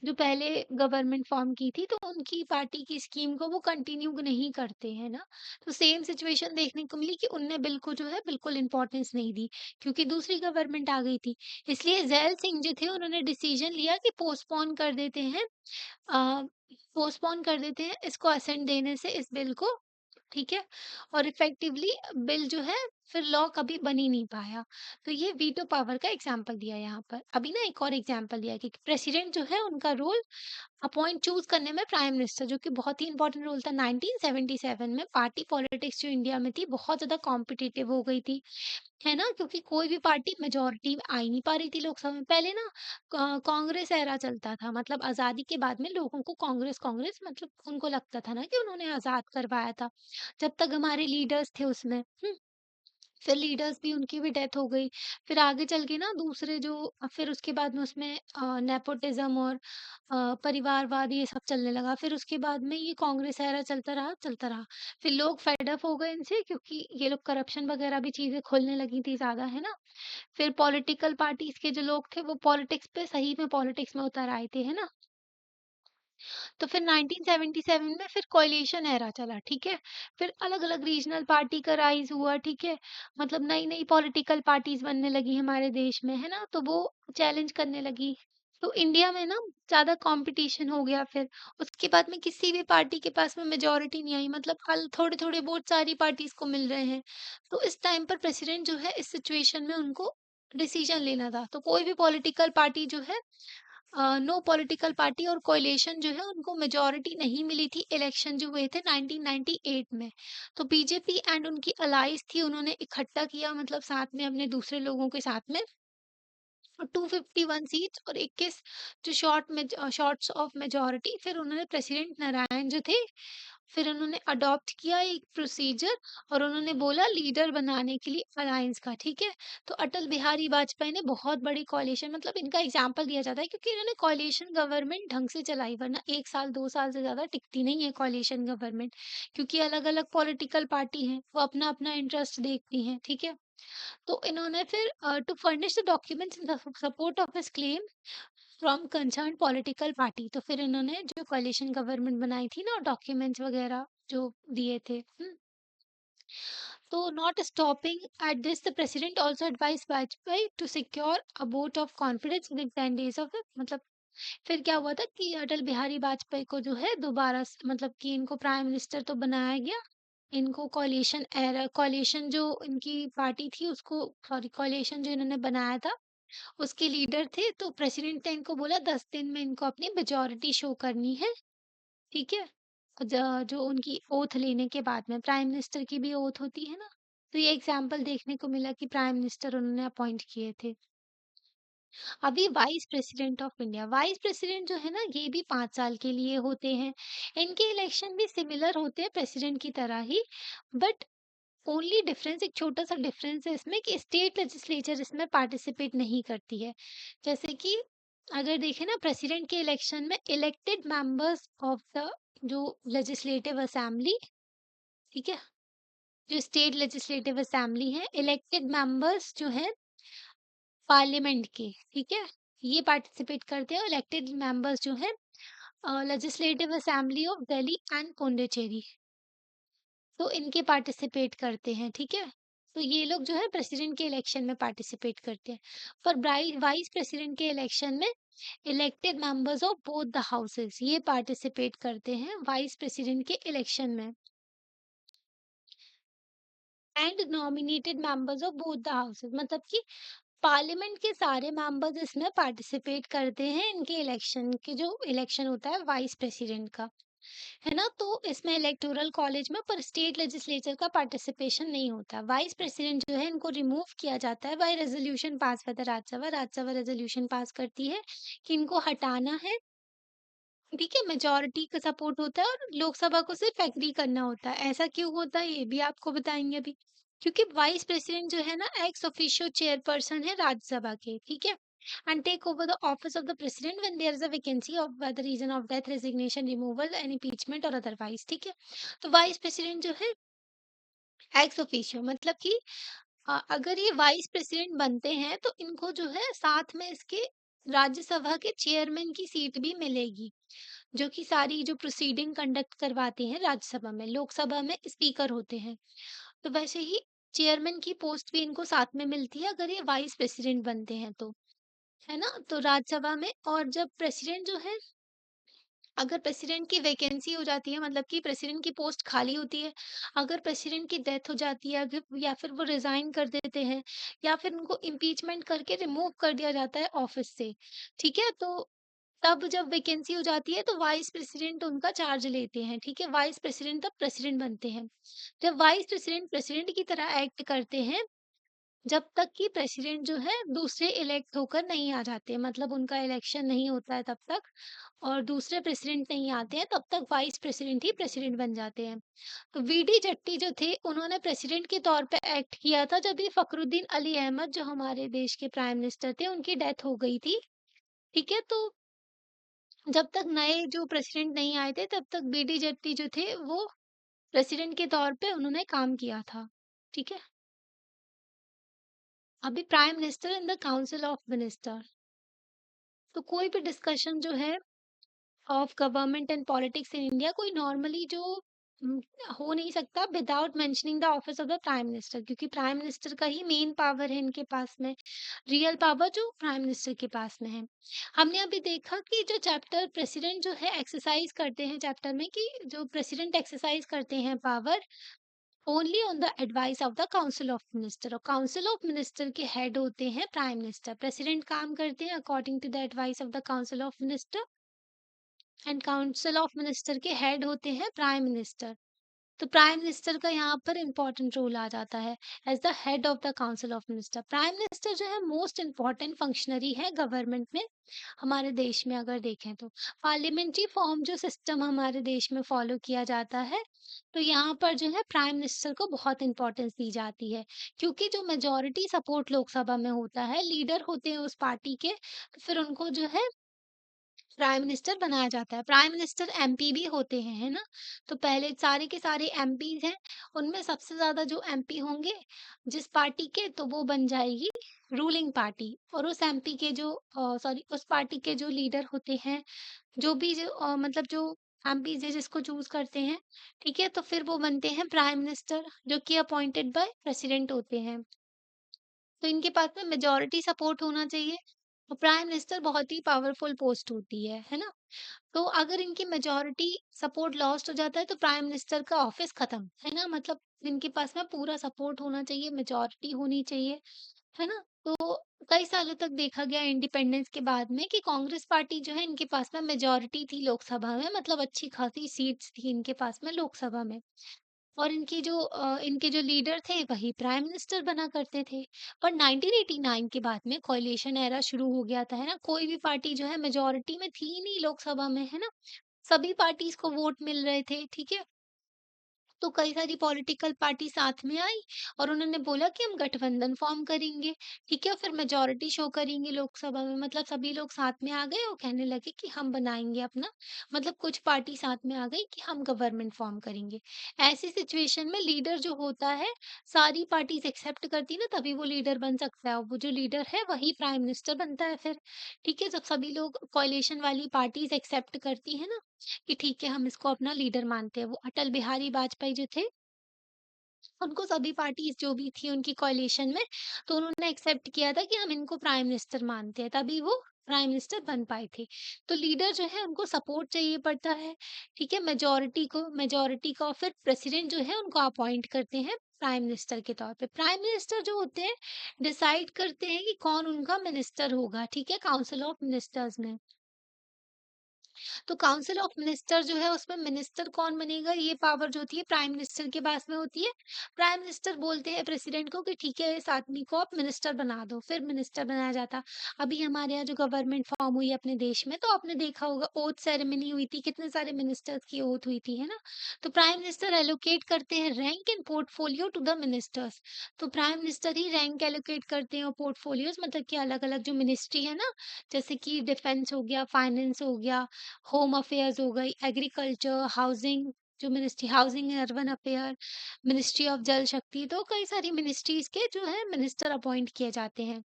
जो पहले गवर्नमेंट फॉर्म की थी, तो उनकी पार्टी की स्कीम को वो कंटिन्यू नहीं करते हैं ना। तो सेम सिचुएशन देखने को मिली कि उनने बिल को जो है बिल्कुल इम्पोर्टेंस नहीं दी, क्योंकि दूसरी गवर्नमेंट आ गई थी। इसलिए ज़ैल सिंह जो थे उन्होंने डिसीजन लिया कि पोस्टपोन कर देते हैं इसको असेंट देने से, इस बिल को, ठीक है? और इफेक्टिवली बिल जो है फिर लॉ कभी बन ही नहीं पाया। तो ये वीटो पावर का एग्जांपल दिया यहाँ पर। अभी ना एक और एग्जांपल दिया कि प्रेसिडेंट जो है उनका रोल अपॉइंट चूज़ करने में प्राइम मिनिस्टर, जो कि बहुत ही इंपॉर्टेंट रोल था। 1977 में पार्टी पॉलिटिक्स जो इंडिया में थी बहुत ज़्यादा कॉम्पिटिटिव हो गई थी, है ना? क्योंकि कोई भी पार्टी मेजॉरिटी में आ ही नहीं पा रही थी लोकसभा में। पहले ना कांग्रेस एरा चलता था, मतलब आज़ादी के बाद में लोगों को कांग्रेस कांग्रेस मतलब उनको लगता था ना कि उन्होंने आज़ाद करवाया था, जब तक हमारे लीडर्स थे उसमें। फिर लीडर्स भी उनकी भी डेथ हो गई। फिर आगे चल के ना दूसरे जो फिर उसके बाद में उसमें नेपोटिज़्म और परिवारवाद ये सब चलने लगा। फिर उसके बाद में ये कांग्रेस एरा चलता रहा, चलता रहा। फिर लोग फेड अप हो गए इनसे, क्योंकि ये लोग करप्शन वगैरह भी चीज़ें खोलने लगी थी ज़्यादा, है ना? फिर पॉलिटिकल पार्टीज़ के जो लोग थे वो पॉलिटिक्स पे सही में पॉलिटिक्स में उतर आए थे, है ना? तो फिर 1977 में फिर कोएलिशन एरा चला, ठीक है? फिर अलग-अलग रीजनल पार्टी का राइज़ हुआ, ठीक है? मतलब नई-नई पॉलिटिकल पार्टीज़ बनने लगी हमारे देश में, है ना? तो वो चैलेंज करने लगी। तो इंडिया में ना ज़्यादा कॉम्पिटिशन हो गया फिर। उसके बाद में किसी भी पार्टी के पास में मेजॉरिटी नहीं आई, मतलब कल थोड़े-थोड़े वोट सारी पार्टीज़ को मिल रहे हैं। तो इस टाइम पर प्रेसिडेंट जो है इस सिचुएशन में उनको डिसीजन लेना था। तो कोई भी पॉलिटिकल पार्टी जो है नो पॉलिटिकल पार्टी और कोएलिशन जो है उनको मेजॉरिटी नहीं मिली थी इलेक्शन जो हुए थे 1998 में। तो बीजेपी एंड उनकी अलाइज थी, उन्होंने इकट्ठा किया, मतलब साथ में अपने दूसरे लोगों के साथ में 251 सीट्स और 21 जो शॉर्ट्स ऑफ मेजॉरिटी। फिर उन्होंने प्रेसिडेंट नारायण जो थे, फिर उन्होंने अडॉप्ट किया एक प्रोसीजर और उन्होंने बोला लीडर बनाने के लिए अलायंस का, ठीक है? तो अटल बिहारी वाजपेयी ने बहुत बड़ी कोalition, मतलब इनका एग्जाम्पल दिया जाता है क्योंकि इन्होंने कोalition गवर्नमेंट ढंग से चलाई, वरना 1 साल 2 साल से ज़्यादा टिकती नहीं है कोalition गवर्नमेंट, क्योंकि अलग-अलग पॉलिटिकल पार्टी हैं, वो अपना-अपना इंटरेस्ट देखती हैं, ठीक है? तो इन्होंने फिर to furnish the documents in the support of his claim from concern political party, तो फिर इन्होंने जो कोalition गवर्नमेंट बनाई थी ना, डॉक्यूमेंट्स वगैरह जो दिए थे। तो not stopping at this, the president also advise Vajpayee to secure a vote of confidence within 10 days of the, मतलब फिर क्या हुआ था कि अटल बिहारी वाजपेयी को जो है दोबारा मतलब कि इनको प्राइम मिनिस्टर तो बनाया गया। इनको कोalition जो इनकी पार्टी थी उसको, सॉरी, कोalition जो इन्होंने बनाया था उसके लीडर थे, तो प्रेसिडेंट ने इनको बोला 10 दिन में इनको अपनी मेजॉरिटी शो करनी है, ठीक है? जो उनकी ओथ लेने के बाद में प्राइम मिनिस्टर की भी ओथ होती है ना, तो ये एग्जाम्पल देखने को मिला कि प्राइम मिनिस्टर उन्होंने अपॉइंट किए थे। अभी vice president of India, vice president जो है ना ये भी 5 साल के लिए होते हैं। इनके इलेक्शन भी सिमिलर होते हैं प्रेसिडेंट की तरह ही, बट ओनली डिफरेंस, एक छोटा-सा डिफरेंस है इसमें कि स्टेट लेजिस्लेचर इसमें पार्टिसिपेट नहीं करती है। जैसे कि अगर देखें ना प्रेसिडेंट के इलेक्शन में इलेक्टेड मेंबर्स ऑफ द जो लेजिस्लेटिव असेंबली, ठीक है? जो स्टेट लेजिस्लेटिव असेंबली है, इलेक्टेड मेंबर्स जो हैं पार्लियामेंट के, ठीक है? ये पार्टिसिपेट करते हैं, इलेक्टेड मेंबर्स जो हैं legislative assembly of Delhi and Puducherry, तो इनके पार्टिसिपेट करते हैं, ठीक है? तो ये लोग जो है प्रेसिडेंट के इलेक्शन में पार्टिसिपेट करते हैं। पर वाइस प्रेसिडेंट के इलेक्शन में elected members of both the houses ये पार्टिसिपेट करते हैं वाइस प्रेसिडेंट के इलेक्शन में, and nominated members of both the houses, मतलब कि पार्लियामेंट के सारे मेंबर्स इसमें पार्टिसिपेट करते हैं इनके इलेक्शन के, जो इलेक्शन होता है वाइस प्रेसिडेंट का, है ना? तो इसमें इलेक्टोरल कॉलेज में पर स्टेट लेजिस्लेचर का पार्टिसिपेशन नहीं होता। वाइस प्रेसिडेंट जो है इनको रिमूव किया जाता है by resolution pass by the Rajyasabha. Rajyasabha resolution pass करती है कि इनको हटाना है, ठीक है? मेजॉरिटी का सपोर्ट होता है और लोकसभा को सिर्फ एग्री करना होता है। ऐसा क्यों होता है ये भी आपको बताएंगे अभी। क्योंकि वाइस प्रेसिडेंट जो है ना एक्स ऑफिशियो चेयरपर्सन है राज्यसभा के, ठीक है? And take over the office of the president when there is a vacancy of by the reason of death, resignation, removal, and impeachment or otherwise, ठीक है? तो वाइस प्रेसिडेंट जो है एक्स ऑफिशियो, मतलब कि अगर ये वाइस प्रेसिडेंट बनते हैं तो इनको जो है साथ में इसके राज्यसभा के चेयरमैन की सीट भी मिलेगी, जो कि सारी जो प्रोसीडिंग कंडक्ट करवाते हैं राज्यसभा में। लोकसभा में स्पीकर होते हैं, तो वैसे ही चेयरमैन की पोस्ट भी इनको साथ में मिलती है अगर ये वाइस प्रेसिडेंट बनते हैं तो, है ना? तो राज्यसभा में, और जब प्रेसिडेंट जो है अगर प्रेसिडेंट की वैकेंसी हो जाती है, मतलब कि प्रेसिडेंट की पोस्ट खाली होती है, अगर प्रेसिडेंट की डेथ हो जाती है, अगर या फिर वो रिजाइन कर देते हैं, या फिर उनको इम्पीचमेंट करके रिमूव कर दिया जाता है ऑफिस से, ठीक है? तो तब जब वैकेंसी हो जाती है तो वाइस प्रेसिडेंट उनका चार्ज लेते हैं, ठीक है? वाइस प्रेसिडेंट तब प्रेसिडेंट बनते हैं। जब वाइस प्रेसिडेंट प्रेसिडेंट की तरह एक्ट करते हैं, जब तक कि प्रेसिडेंट जो है दूसरे इलेक्ट होकर नहीं आ जाते, मतलब उनका इलेक्शन नहीं होता है तब तक, और दूसरे प्रेसिडेंट नहीं आते हैं, तब तक वाइस प्रेसिडेंट ही प्रेसिडेंट बन जाते हैं। तो वीडी जट्टी जो थे, उन्होंने प्रेसिडेंट के तौर पे एक्ट किया था जब ये फखरुद्दीन अली अहमद जो हमारे देश के प्राइम मिनिस्टर थे, उनकी डेथ हो गई थी। ठीक है? तो जब तक नए जो प्रेसिडेंट नहीं आए थे, तब तक बीडी जट्टी जो थे, वो प्रेसिडेंट के तौर पे उन्होंने काम किया था। ठीक है? अभी prime minister in the council of minister. तो कोई भी डिस्कशन जो है of government and politics in India, कोई नॉर्मली जो उम, हो नहीं सकता without mentioning the office of the prime minister, क्योंकि प्राइम मिनिस्टर का ही मेन पावर है इनके पास में, रियल पावर जो प्राइम मिनिस्टर के पास में है। हमने अभी देखा कि जो चैप्टर प्रेसिडेंट जो है एक्सरसाइज करते हैं चैप्टर में, कि जो प्रेसिडेंट एक्सरसाइज करते हैं power only on the advice of the council of minister, और काउंसिल ऑफ मिनिस्टर के हेड होते हैं प्राइम मिनिस्टर। प्रेसिडेंट काम करते हैं according to the advice of the council of minister, and council of minister के हेड होते हैं प्राइम मिनिस्टर। तो प्राइम मिनिस्टर का यहाँ पर इम्पोर्टेंट रोल आ जाता है as the head of the council of minister. Prime minister जो है मोस्ट इम्पोर्टेंट फंक्शनरी है गवर्नमेंट में, हमारे देश में अगर देखें तो। पार्लियामेंट्री फॉर्म जो सिस्टम हमारे देश में फॉलो किया जाता है, तो यहाँ पर जो है प्राइम मिनिस्टर को बहुत इंपॉर्टेंस दी जाती है, क्योंकि जो मेजोरिटी सपोर्ट लोकसभा में होता है, लीडर होते हैं उस पार्टी के, तो फिर उनको जो है प्राइम मिनिस्टर बनाया जाता है। प्राइम मिनिस्टर एमपी भी होते हैं, है ना? तो पहले सारे के सारे एमपीज़ हैं, उनमें सबसे ज़्यादा जो एमपी होंगे जिस पार्टी के, तो वो बन जाएगी रूलिंग पार्टी, और उस एमपी के जो सॉरी उस पार्टी के जो लीडर होते हैं, जो भी जो मतलब जो एमपीज़ हैं जिसको चूज़ करते हैं, ठीक है? तो फिर वो बनते हैं प्राइम मिनिस्टर, जो कि अपॉइंटेड बाय प्रेसिडेंट होते हैं। तो इनके पास में मेजॉरिटी सपोर्ट होना चाहिए, और प्राइम मिनिस्टर बहुत ही पावरफुल पोस्ट होती है ना? तो अगर इनकी मेजॉरिटी सपोर्ट लॉस्ट हो जाता है तो प्राइम मिनिस्टर का ऑफिस खत्म, है ना? मतलब इनके पास में पूरा सपोर्ट होना चाहिए, मेजॉरिटी होनी चाहिए, है ना? तो कई सालों तक देखा गया इंडिपेंडेंस के बाद में कि कांग्रेस पार्टी जो है, इनके पास में मेजॉरिटी थी लोकसभा में, मतलब अच्छी खासी सीट्स थी इनके पास में लोकसभा में। और इनके जो लीडर थे वही प्राइम मिनिस्टर बना करते थे। और 1989 के बाद में कोalition एरा शुरू हो गया था, है ना? कोई भी पार्टी जो है मेजॉरिटी में थी ही नहीं लोकसभा में, है ना? सभी पार्टीज़ को वोट मिल रहे थे, ठीक है? तो कई सारी पॉलिटिकल पार्टी साथ में आई, और उन्होंने बोला कि हम गठबंधन फॉर्म करेंगे, ठीक है? फिर मेजॉरिटी शो करेंगे लोकसभा में, मतलब सभी लोग साथ में आ गए और कहने लगे कि हम बनाएंगे अपना, मतलब कुछ पार्टी साथ में आ गई कि हम गवर्नमेंट फॉर्म करेंगे। ऐसी सिचुएशन में लीडर जो होता है, सारी पार्टीज एक्सेप्ट करती ना, तभी वो लीडर बन सकता है, और वो जो लीडर है वही प्राइम मिनिस्टर बनता है फिर। ठीक है? जब सभी लोग कोalition वाली पार्टीज एक्सेप्ट करती है ना, कि ठीक है हम इसको अपना लीडर मानते हैं। वो अटल बिहारी वाजपेयी जो थे, उनको सभी पार्टीज़ जो भी थी उनकी कोalition में, तो उन्होंने एक्सेप्ट किया था कि हम इनको प्राइम मिनिस्टर मानते हैं, तभी वो प्राइम मिनिस्टर बन पाए थे। तो लीडर जो है उनको सपोर्ट चाहिए पड़ता है, ठीक है? मेजॉरिटी को फिर प्रेसिडेंट जो है उनको अपॉइंट करते हैं प्राइम मिनिस्टर के तौर पे। प्राइम मिनिस्टर जो होते हैं डिसाइड करते हैं कि कौन उनका मिनिस्टर होगा, ठीक है? काउंसिल ऑफ मिनिस्टर्स में। तो काउंसिल ऑफ मिनिस्टर जो है उसमें मिनिस्टर कौन बनेगा, ये पावर जो होती है प्राइम मिनिस्टर के पास में होती है। प्राइम मिनिस्टर बोलते हैं प्रेसिडेंट को कि ठीक है इस आदमी को आप मिनिस्टर बना दो, फिर मिनिस्टर बनाया जाता। अभी हमारे यहाँ जो गवर्नमेंट फॉर्म हुई है अपने देश में, तो आपने देखा होगा ओथ सेरेमनी हुई थी, कितने सारे मिनिस्टर्स की ओथ हुई थी, है ना? तो प्राइम मिनिस्टर एलोकेट करते हैं rank and portfolio to the ministers. तो प्राइम मिनिस्टर ही रैंक एलोकेट करते हैं, और पोर्टफोलियोज मतलब कि अलग अलग जो मिनिस्ट्री है ना, जैसे कि डिफेंस हो गया, फाइनेंस हो गया, होम अफेयर्स हो गई, एग्रीकल्चर, हाउसिंग, जो ministry housing and urban affair, ministry of जल शक्ति, तो कई सारी मिनिस्ट्रीज के जो है मिनिस्टर अपॉइंट किए जाते हैं।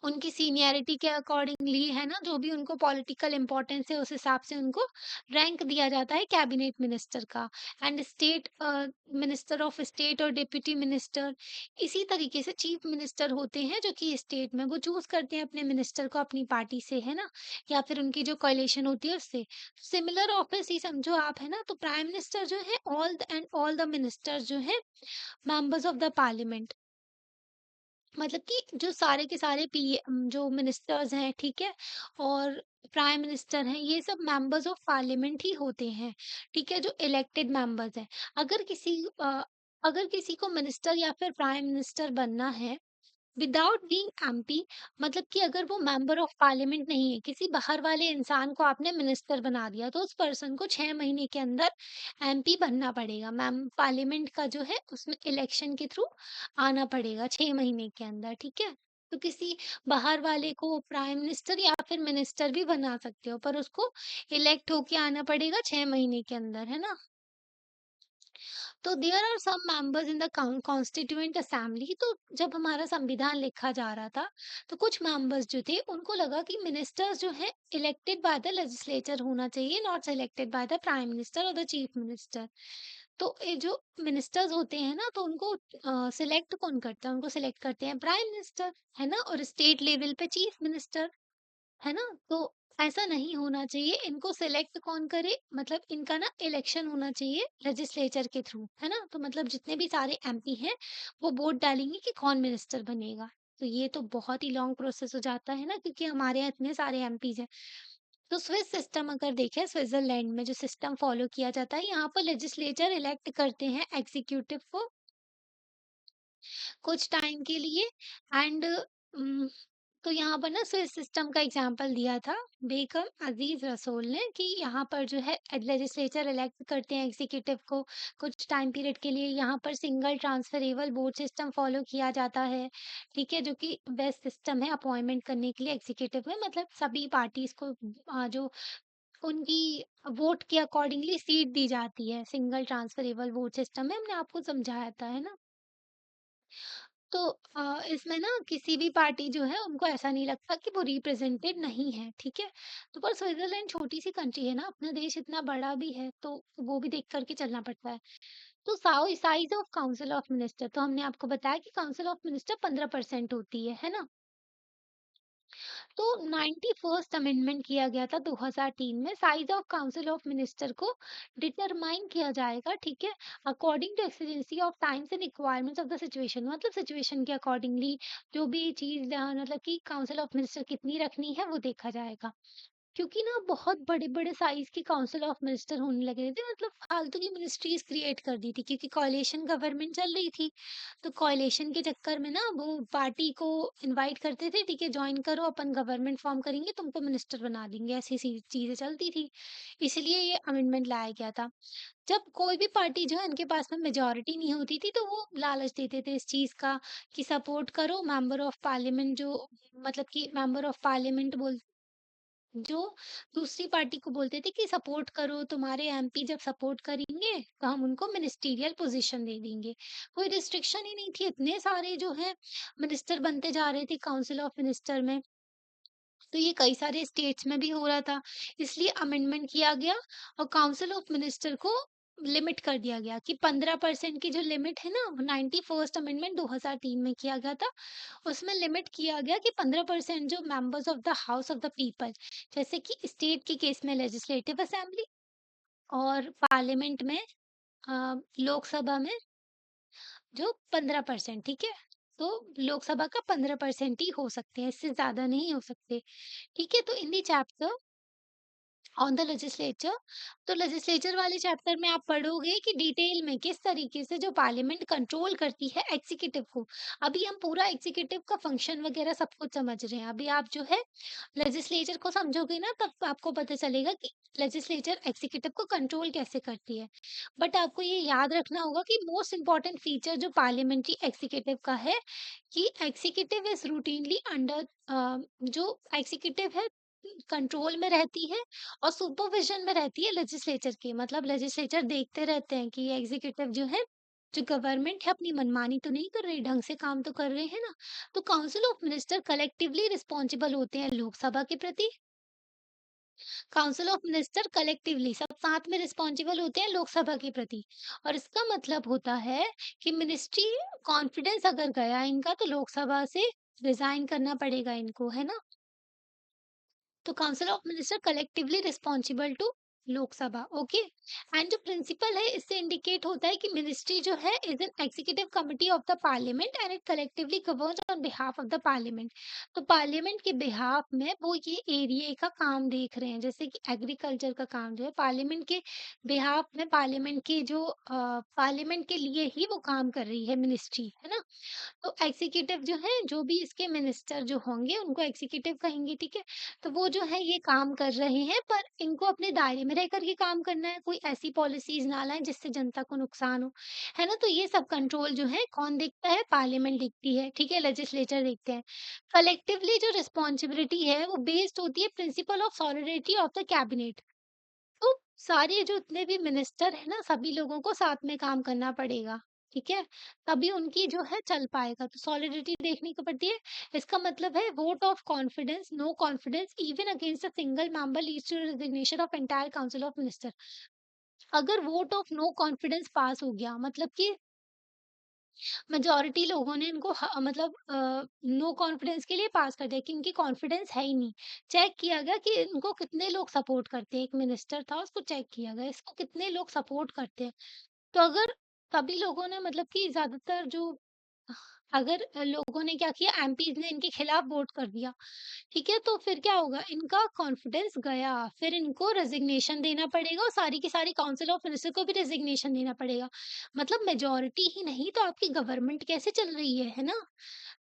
उनकी सीनियरिटी के अकॉर्डिंगली, है ना, जो भी उनको पॉलिटिकल इम्पोर्टेंस है उस हिसाब से उनको रैंक दिया जाता है कैबिनेट मिनिस्टर का। And state minister of state और डिप्यूटी मिनिस्टर इसी तरीके से चीफ मिनिस्टर होते हैं, जो कि स्टेट में वो चूज करते हैं अपने मिनिस्टर को अपनी पार्टी से, है ना, या फिर उनकी जो कोalition होती है उससे। सिमिलर ऑफिस ही समझो आप, है ना। तो प्राइम मिनिस्टर जो है ऑल द मिनिस्टर्स जो है मेंबर्स ऑफ द पार्लियामेंट, मतलब कि जो सारे के सारे जो मिनिस्टर्स हैं, ठीक है, और प्राइम मिनिस्टर हैं, ये सब मेंबर्स ऑफ पार्लियामेंट ही होते हैं, ठीक है, जो इलेक्टेड मेंबर्स हैं। अगर किसी अगर किसी को मिनिस्टर या फिर प्राइम मिनिस्टर बनना है विदाउट बीइंग एमपी, मतलब कि अगर वो मेंबर ऑफ पार्लियामेंट नहीं है, किसी बाहर वाले इंसान को आपने मिनिस्टर बना दिया, तो उस पर्सन को 6 महीने के अंदर एमपी बनना पड़ेगा। मैम पार्लियामेंट का जो है उसमें इलेक्शन के थ्रू आना पड़ेगा 6 महीने के अंदर, ठीक है। तो किसी बाहर वाले को प्राइम मिनिस्टर या फिर मिनिस्टर भी बना सकते हो, पर उसको इलेक्ट होके आना पड़ेगा 6 महीने के अंदर, है ना। तो there are some members in the constituent assembly. तो जब हमारा संविधान लिखा जा रहा था, तो कुछ मेंबर्स जो थे उनको लगा कि मिनिस्टर्स जो है इलेक्टेड बाय द लेजिस्लेचर होना चाहिए, not elected by the prime minister और द चीफ मिनिस्टर। तो ये जो मिनिस्टर्स होते हैं ना, तो उनको सिलेक्ट कौन करता है? उनको सिलेक्ट करते हैं प्राइम मिनिस्टर, है ना, और स्टेट लेवल पे चीफ मिनिस्टर, है ना? तो ऐसा नहीं होना चाहिए। इनको सिलेक्ट कौन करे? मतलब इनका ना इलेक्शन होना चाहिए लेजिस्लेचर के थ्रू, है ना? तो मतलब जितने भी सारे एमपी हैं, वो वोट डालेंगे कि कौन मिनिस्टर बनेगा। तो ये तो बहुत ही लॉन्ग प्रोसेस हो जाता है ना, क्योंकि हमारे यहाँ इतने सारे एमपीज़ हैं। तो स्विस सिस्टम अगर देखें, स्विट्ज़रलैंड में जो सिस्टम फॉलो किया जाता है, यहाँ पर लेजिस्लेचर इलेक्ट करते हैं एग्जीक्यूटिव को कुछ टाइम के लिए। एंड तो यहाँ पर ना स्विस सिस्टम का एग्जांपल दिया था बेगम अजीज रसूल ने, कि यहाँ पर जो है लेजिस्लेचर इलेक्ट करते हैं एग्जीक्यूटिव को कुछ टाइम पीरियड के लिए। यहाँ पर single transferable vote system follow किया जाता है, ठीक है, जो कि बेस्ट सिस्टम है अपॉइंटमेंट करने के लिए एग्जीक्यूटिव में। मतलब सभी पार्टीज को जो उनकी वोट के अकॉर्डिंगली सीट दी जाती है। सिंगल ट्रांसफरेबल वोट सिस्टम में हमने आपको समझाया था, है ना। तो इसमें ना किसी भी पार्टी जो है उनको ऐसा नहीं लगता कि वो रिप्रेजेंटेड नहीं है, ठीक है। तो पर स्विट्जरलैंड छोटी सी कंट्री है ना, अपना देश इतना बड़ा भी है, तो वो भी देख करके चलना पड़ता है। तो size of council of minister, तो हमने आपको बताया कि काउंसिल ऑफ मिनिस्टर 15% होती है ना। तो 91st अमेंडमेंट किया गया था 2003 में। Size of council of minister को डिटरमाइन किया जाएगा, ठीक है, according to exigency of times and requirements of the situation. मतलब सिचुएशन के अकॉर्डिंगली जो भी चीज मतलब कि काउंसिल ऑफ मिनिस्टर कितनी रखनी है वो देखा जाएगा। क्योंकि ना बहुत बड़े-बड़े साइज़ के काउंसिल ऑफ मिनिस्टर होने लगे थे, मतलब फालतू की मिनिस्ट्रीज़ क्रिएट कर दी थी, क्योंकि कोएलिशन गवर्नमेंट चल रही थी। तो कोएलिशन के चक्कर में ना वो पार्टी को इनवाइट करते थे, ठीक है, जॉइन करो, अपन गवर्नमेंट फॉर्म करेंगे, तुमको मिनिस्टर बना देंगे, ऐसी सी चीज़ें चलती थी। इसलिए ये अमेंडमेंट लाया गया था। जब कोई भी पार्टी जो है उनके पास में मेजॉरिटी नहीं होती थी, तो वो लालच देते थे इस चीज़ का कि सपोर्ट करो मेंबर ऑफ पार्लियामेंट, जो मतलब कि मेंबर ऑफ पार्लियामेंट जो दूसरी पार्टी को बोलते थे कि सपोर्ट करो, तुम्हारे एमपी जब सपोर्ट करेंगे तो हम उनको मिनिस्टीरियल पोजीशन दे देंगे। कोई रिस्ट्रिक्शन ही नहीं थी, इतने सारे जो है मिनिस्टर बनते जा रहे थे काउंसिल ऑफ मिनिस्टर में। तो ये कई सारे स्टेट्स में भी हो रहा था, इसलिए अमेंडमेंट किया गया और काउंसिल ऑफ मिनिस्टर को लिमिट कर दिया गया कि 15% की जो लिमिट है ना, 91st अमेंडमेंट 2003 में किया गया था। उसमें लिमिट किया गया कि 15% जो members of the house of the people, जैसे कि स्टेट के केस में लेजिस्लेटिव असेंबली और पार्लियामेंट में लोकसभा में जो 15%, ठीक है। तो लोकसभा का 15% ही हो सकते हैं, इससे ज्यादा नहीं हो सकते, ठीक है। तो in the chapter on the legislature, तो लेजिस्लेचर वाले चैप्टर में आप पढ़ोगे कि डिटेल में किस तरीके से जो पार्लियामेंट कंट्रोल करती है एग्जीक्यूटिव को। अभी हम पूरा एग्जीक्यूटिव का फंक्शन वगैरह सब कुछ समझ रहे हैं। अभी आप जो है लेजिस्लेचर को समझोगे ना, तब आपको पता चलेगा कि लेजिस्लेचर एग्जीक्यूटिव को कंट्रोल कैसे करती है। बट आपको ये याद रखना होगा कि मोस्ट इंपॉर्टेंट फीचर जो पार्लियामेंट्री एग्जीक्यूटिव का है, कि एग्जीक्यूटिव इज रूटीनली अंडर, जो एग्जीक्यूटिव है कंट्रोल में रहती है और सुपरविजन में रहती है लेजिस्लेचर के। मतलब लेजिस्लेचर देखते रहते हैं कि ये एग्जीक्यूटिव जो है जो गवर्नमेंट है अपनी मनमानी तो नहीं कर रही, ढंग से काम तो कर रहे हैं ना। तो council of minister collectively responsible होते हैं लोकसभा के प्रति। काउंसिल ऑफ मिनिस्टर कलेक्टिवली सब साथ में रिस्पॉन्सिबल होते हैं लोकसभा के प्रति। और इसका मतलब होता है कि मिनिस्ट्री कॉन्फिडेंस अगर गया इनका तो लोकसभा से रिजाइन करना पड़ेगा इनको, है ना। तो council of minister collectively responsible to Lok Sabha, okay. And जो प्रिंसिपल है इससे इंडिकेट होता है कि मिनिस्ट्री जो है is an executive committee of the parliament and it collectively governs on behalf of the parliament. तो पार्लियामेंट के बिहाफ में वो ये एरिया का काम देख रहे हैं, जैसे कि एग्रीकल्चर का काम जो है पार्लियामेंट के बिहाफ में, पार्लियामेंट के जो पार्लियामेंट के लिए ही वो काम कर रही है मिनिस्ट्री, है ना। तो एग्जीक्यूटिव जो है, जो भी इसके मिनिस्टर जो होंगे उनको एग्जीक्यूटिव कहेंगे, ठीक है। तो वो जो है ये काम कर रहे हैं, पर इनको अपने दायरे में रह करके काम करना है, कोई ऐसी पॉलिसीज ना लाएं जिससे जनता को नुकसान हो, है ना। तो ये सब कंट्रोल जो है कौन देखता है, पार्लियामेंट देखती है, ठीक है, लेजिस्लेचर देखते हैं। कलेक्टिवली जो रिस्पॉन्सिबिलिटी है वो बेस्ड होती है principle of solidarity of the cabinet. तो सारे जो इतने भी मिनिस्टर है ना, सभी लोगों को साथ में काम करना पड़ेगा, ठीक है। तभी उनकी जो है चल पाएगा, तो सॉलिडिटी देखनी को पड़ती है। इसका मतलब है vote of confidence, no confidence even against a single member leads to resignation of entire council of minister. अगर vote of no confidence pass हो गया, मतलब कि मेजॉरिटी लोगों ने इनको मतलब नो कॉन्फिडेंस के लिए पास कर दिया कि इनकी कॉन्फिडेंस है ही नहीं। चेक किया गया कि इनको कितने लोग सपोर्ट करते हैं, एक मिनिस्टर था उसको चेक किया गया इसको कितने लोग सपोर्ट करते हैं। तो अगर सभी लोगों ने मतलब कि ज़्यादातर जो अगर लोगों ने क्या किया, एमपीज़ ने इनके खिलाफ वोट कर दिया, ठीक है, तो फिर क्या होगा, इनका कॉन्फिडेंस गया, फिर इनको रेज़िग्नेशन देना पड़ेगा और सारी की सारी काउंसिल ऑफ मिनिस्टर को भी रेज़िग्नेशन देना पड़ेगा। मतलब मेजॉरिटी ही नहीं तो आपकी गवर्नमेंट कैसे चल रही है ना?